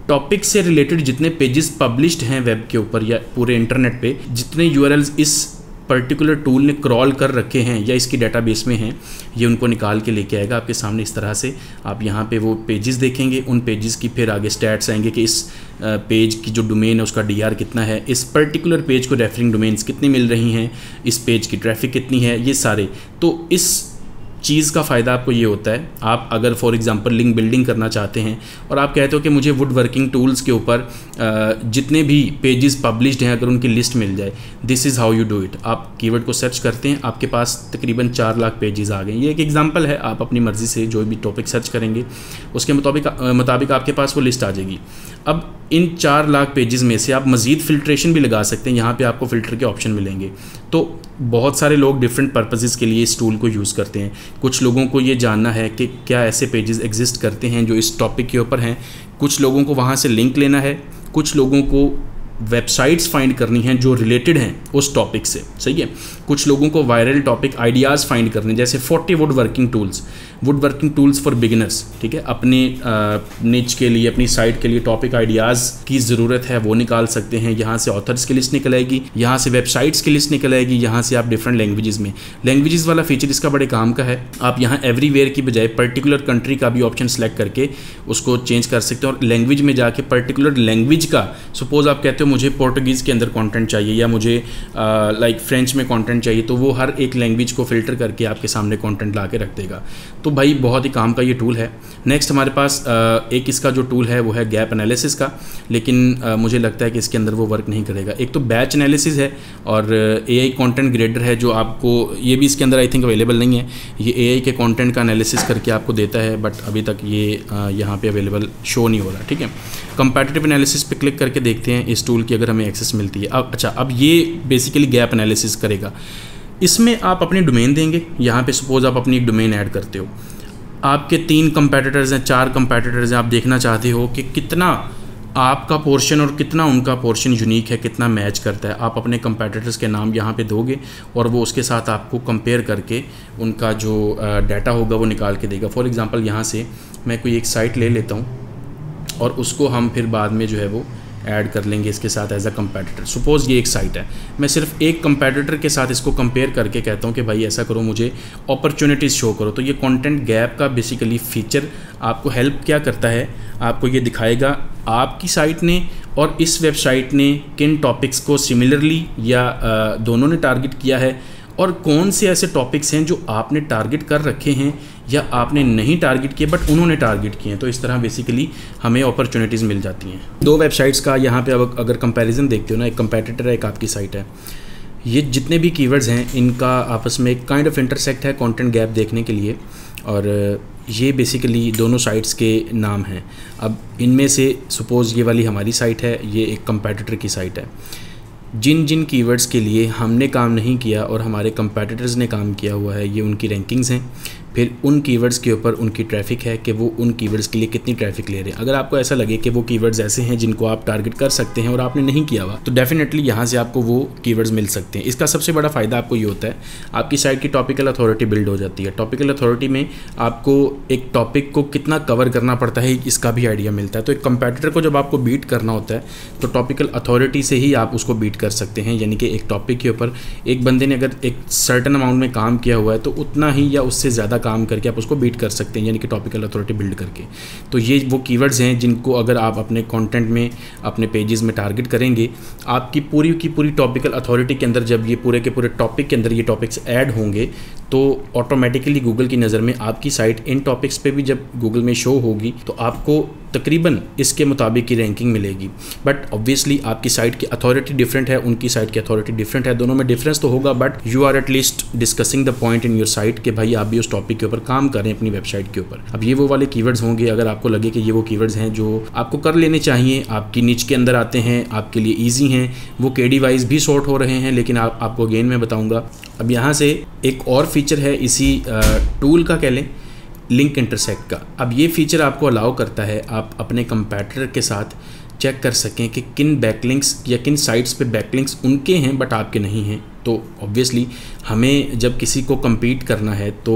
टॉपिक से रिलेटेड जितने पेजेस पब्लिश्ड हैं वेब के ऊपर या पूरे इंटरनेट पे, जितने यूआरएल्स इस पर्टिकुलर टूल ने क्रॉल कर रखे हैं या इसकी डेटाबेस में हैं, ये उनको निकाल के लेके आएगा आपके सामने। इस तरह से आप यहाँ पे वो पेजेस देखेंगे, उन पेजेस की फिर आगे स्टैट्स आएंगे कि इस पेज की जो डोमेन है उसका DR कितना है, इस पर्टिकुलर पेज को रेफरिंग डोमेन्स कितनी मिल रही हैं, इस पेज की ट्रैफिक कितनी है, ये सारे। तो इस चीज़ का फ़ायदा आपको ये होता है, आप अगर फॉर एग्जांपल लिंक बिल्डिंग करना चाहते हैं और आप कहते हो कि मुझे वुड वर्किंग टूल्स के ऊपर जितने भी पेजेस पब्लिश्ड हैं अगर उनकी लिस्ट मिल जाए, this is how you do it. आप कीवर्ड को सर्च करते हैं, आपके पास तकरीबन 4 लाख पेजेस आ गए। ये एक एग्जांपल है, आप अपनी मर्ज़ी से जो भी टॉपिक सर्च करेंगे उसके मुताबिक आपके पास वो लिस्ट आ जाएगी। अब इन 4 लाख पेजेस में से आप मज़ीद फ़िल्ट्रेशन भी लगा सकते हैं, यहाँ पे आपको फ़िल्टर के ऑप्शन मिलेंगे। तो बहुत सारे लोग डिफरेंट पर्पसेस के लिए इस टूल को यूज़ करते हैं। कुछ लोगों को ये जानना है कि क्या ऐसे पेजेस एग्जिस्ट करते हैं जो इस टॉपिक के ऊपर हैं, कुछ लोगों को वहाँ से लिंक लेना है, कुछ लोगों को वेबसाइट्स फाइंड करनी हैं जो रिलेटेड हैं उस टॉपिक से, सही है। कुछ लोगों को वायरल टॉपिक आइडियाज़ फाइंड करने, जैसे 40 would working tools for beginners, ठीक है। अपने निच के लिए, अपनी साइट के लिए टॉपिक आइडियाज़ की ज़रूरत है, वो निकाल सकते हैं। यहाँ से ऑथर्स की लिस्ट निकल आएगी, यहाँ से वेबसाइट्स की लिस्ट निकल आएगी, यहाँ से आप डिफरेंट लैंग्वेजेस वाला फीचर इसका बड़े काम का है। आप यहाँ एवरीवेयर की बजाय पर्टिकुलर कंट्री का भी ऑप्शन सेलेक्ट करके उसको चेंज कर सकते हैं और लैंग्वेज में जाके पर्टिकुलर लैंग्वेज का, सपोज आप कहते हो मुझे पोर्टुगीज़ के अंदर कंटेंट चाहिए या मुझे फ्रेंच में कंटेंट चाहिए, तो वो हर एक लैंग्वेज को फिल्टर करके आपके सामने कंटेंट ला के रख देगा। तो भाई बहुत ही काम का ये टूल है। नेक्स्ट हमारे पास एक इसका जो टूल है वो है गैप एनालिसिस का, लेकिन मुझे लगता है कि इसके अंदर वो वर्क नहीं करेगा। एक तो बैच एनालिसिस है और AI कंटेंट ग्रेडर है जो आपको, ये भी इसके अंदर आई थिंक अवेलेबल नहीं है। ये AI के कंटेंट का एनालिसिस करके आपको देता है, बट अभी तक ये यहाँ पे अवेलेबल शो नहीं हो रहा। ठीक है, कंपैटिटिव एनालिसिस पे क्लिक करके देखते हैं इस टूल की अगर हमें एक्सेस मिलती है। अब ये बेसिकली गैप एनालिसिस करेगा। इसमें आप अपनी डोमेन देंगे। यहाँ पे सपोज आप अपनी एक डोमेन ऐड करते हो, आपके 3 कंपैटिटर्स हैं, 4 कंपैटिटर्स हैं, आप देखना चाहते हो कि कितना आपका पोर्शन और कितना उनका पोर्शन यूनिक है, कितना मैच करता है। आप अपने कंपैटिटर्स के नाम यहाँ पे दोगे और वो उसके साथ आपको कंपेयर करके उनका जो डाटा होगा वो निकाल के देगा। फॉर एग्जांपल यहाँ से मैं कोई एक साइट ले लेता हूँ और उसको हम फिर बाद में जो है वो ऐड कर लेंगे इसके साथ एज अ कंपैटिटर। सपोज़ ये एक साइट है, मैं सिर्फ एक कंपैटिटर के साथ इसको कंपेयर करके कहता हूँ कि भाई ऐसा करो, मुझे अपॉर्चुनिटीज़ शो करो। तो ये कंटेंट गैप का बेसिकली फीचर आपको हेल्प क्या करता है, आपको ये दिखाएगा आपकी साइट ने और इस वेबसाइट ने किन टॉपिक्स को सिमिलरली या दोनों ने टारगेट किया है और कौन से ऐसे टॉपिक्स हैं जो आपने टारगेट कर रखे हैं या आपने नहीं टारगेट किए बट उन्होंने टारगेट किए हैं। तो इस तरह बेसिकली हमें अपॉर्चुनिटीज़ मिल जाती हैं। 2 वेबसाइट्स का यहाँ पे अब अगर कंपैरिजन देखते हो ना, एक कंपैटिटर है, एक आपकी साइट है, ये जितने भी कीवर्ड्स हैं इनका आपस में एक काइंड ऑफ इंटरसेक्ट है कंटेंट गैप देखने के लिए, और ये बेसिकली दोनों साइट्स के नाम हैं। अब इनमें से सपोज़ ये वाली हमारी साइट है, ये एक कंपैटिटर की साइट है। जिन जिन कीवर्ड्स के लिए हमने काम नहीं किया और हमारे कंपैटिटर्स ने काम किया हुआ है, ये उनकी रैंकिंग्स हैं। फिर उन कीवर्ड्स के ऊपर उनकी ट्रैफिक है कि वो उन कीवर्ड्स के लिए कितनी ट्रैफिक ले रहे हैं। अगर आपको ऐसा लगे कि वो कीवर्ड्स ऐसे हैं जिनको आप टारगेट कर सकते हैं और आपने नहीं किया हुआ, तो डेफिनेटली यहाँ से आपको वो कीवर्ड्स मिल सकते हैं। इसका सबसे बड़ा फ़ायदा आपको ये होता है, आपकी साइट की टॉपिकल अथॉरिटी बिल्ड हो जाती है। टॉपिकल अथॉरिटी में आपको एक टॉपिक को कितना कवर करना पड़ता है इसका भी आइडिया मिलता है। तो एक कंपैटिटर को जब आपको बीट करना होता है तो टॉपिकल अथॉरिटी से ही आप उसको बीट कर सकते हैं। यानी कि एक टॉपिक के ऊपर एक बंदे ने अगर एक सर्टन अमाउंट में काम किया हुआ है तो उतना ही या उससे ज़्यादा काम करके आप उसको बीट कर सकते हैं, यानी कि टॉपिकल अथॉरिटी बिल्ड करके। तो ये वो कीवर्ड्स हैं जिनको अगर आप अपने कंटेंट में, अपने पेजेस में टारगेट करेंगे, आपकी पूरी की पूरी टॉपिकल अथॉरिटी के अंदर जब ये पूरे के पूरे टॉपिक के अंदर ये टॉपिक्स ऐड होंगे तो ऑटोमेटिकली गूगल की नज़र में आपकी साइट इन टॉपिक्स पे भी जब गूगल में शो होगी तो आपको तकरीबन इसके मुताबिक की रैंकिंग मिलेगी। बट ऑब्वियसली आपकी साइट की अथॉरिटी डिफरेंट है, उनकी साइट की अथॉरिटी डिफरेंट है, दोनों में डिफरेंस तो होगा, but you are at least discussing the point in your site कि भाई आप भी उस टॉपिक के ऊपर काम करें अपनी वेबसाइट के ऊपर। अब ये वो वाले कीवर्ड्स होंगे, अगर आपको लगे कि ये वो कीवर्ड्स हैं जो आपको कर लेने चाहिए, आपकी निच के अंदर आते हैं, आपके लिए ईजी हैं, वो KD वाइज भी सॉर्ट हो रहे हैं, लेकिन आपको अगेन मैं बताऊँगा। अब यहाँ से एक और फीचर है इसी टूल का, कह लें लिंक इंटरसेक्ट का। अब ये फीचर आपको अलाउ करता है आप अपने कंपैटिटर के साथ चेक कर सकें कि किन बैकलिंक्स या किन साइट्स पे बैकलिंक्स उनके हैं बट आपके नहीं हैं। तो ऑब्वियसली हमें जब किसी को compete करना है तो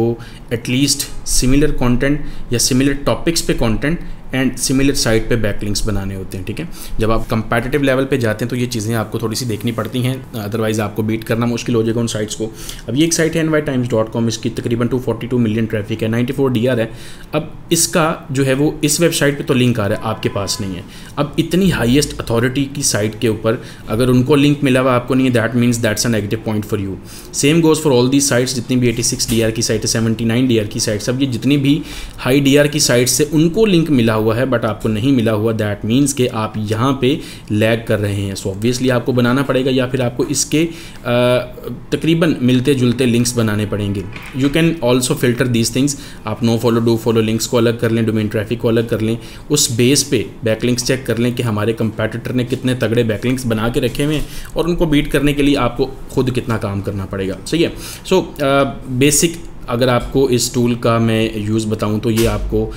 एटलीस्ट सिमिलर कंटेंट या सिमिलर टॉपिक्स पे कंटेंट एंड सिमिलर साइट पे बैकलिंक्स बनाने होते हैं। ठीक है, जब आप कंपैटिटिव लेवल पे जाते हैं तो ये चीज़ें आपको थोड़ी सी देखनी पड़ती हैं, अदरवाइज़ आपको बीट करना मुश्किल हो जाएगा उन साइट्स को। अब ये एक साइट है nytimes.com, इसकी तकरीबन 242 मिलियन ट्रैफिक है, 94 DR है। अब इसका जो है वो इस वेबसाइट पे तो लिंक आ रहा है, आपके पास नहीं है। अब इतनी हाईएस्ट अथॉरिटी की साइट के ऊपर अगर उनको लिंक मिला हुआ आपको नहीं है, that means that's a negative point for you. Same goes for all the sites, जितनी भी 86 DR की साइट है, 79 DR की साइट, सब ये जितनी भी हाई DR की साइट से उनको लिंक मिला हुआ है बट आपको नहीं मिला हुआ, दैट मीन्स कि आप यहाँ पे लैग कर रहे हैं। सो ऑब्वियसली आपको बनाना पड़ेगा या फिर आपको इसके तकरीबन मिलते जुलते लिंक्स बनाने पड़ेंगे। You can also filter these things, आप no follow do follow links को अलग कर लें, डोमेन ट्रैफिक को अलग कर लें, उस बेस पे बैकलिंक्स चेक कर लें कि हमारे कंपैटिटर ने कितने तगड़े बैकलिंक्स बना के रखे हुए हैं और उनको बीट करने के लिए आपको खुद कितना काम करना पड़ेगा। सही है। सो बेसिक अगर आपको इस टूल का मैं यूज़ बताऊं तो ये आपको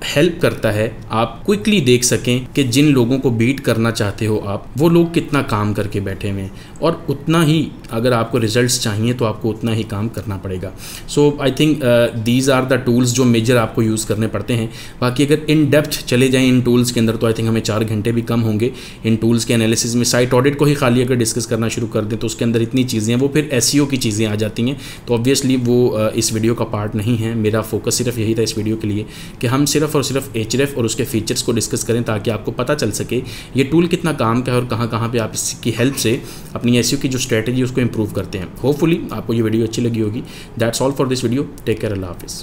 हेल्प करता है, आप क्विकली देख सकें कि जिन लोगों को बीट करना चाहते हो आप, वो लोग कितना काम करके बैठे हुए हैं, और उतना ही अगर आपको रिजल्ट्स चाहिए तो आपको उतना ही काम करना पड़ेगा। So I think these are the tools जो मेजर आपको यूज़ करने पड़ते हैं। बाकी अगर इन डेप्थ चले जाएँ इन टूल्स के अंदर तो आई थिंक हमें 4 घंटे भी कम होंगे इन टूल्स के एनालिसिस में। साइट ऑडिट को ही खाली अगर डिस्कस करना शुरू कर दें तो उसके अंदर इतनी चीज़ें हैं, वो फिर SEO की चीज़ें आ जाती हैं, तो ऑब्वियसली वो इस वीडियो का पार्ट नहीं है। मेरा फोकस सिर्फ यही था इस वीडियो के लिए कि हम सिर्फ और सिर्फ Href और उसके फीचर्स को डिस्कस करें ताकि आपको पता चल सके ये टूल कितना काम का है और कहाँ पे आप इसकी हेल्प से अपनी SEO की जो स्ट्रेटजी उसको इंप्रूव करते हैं। होपफुली आपको ये वीडियो अच्छी लगी होगी। That's all for this video. Take care, अल्लाह हाफिज़।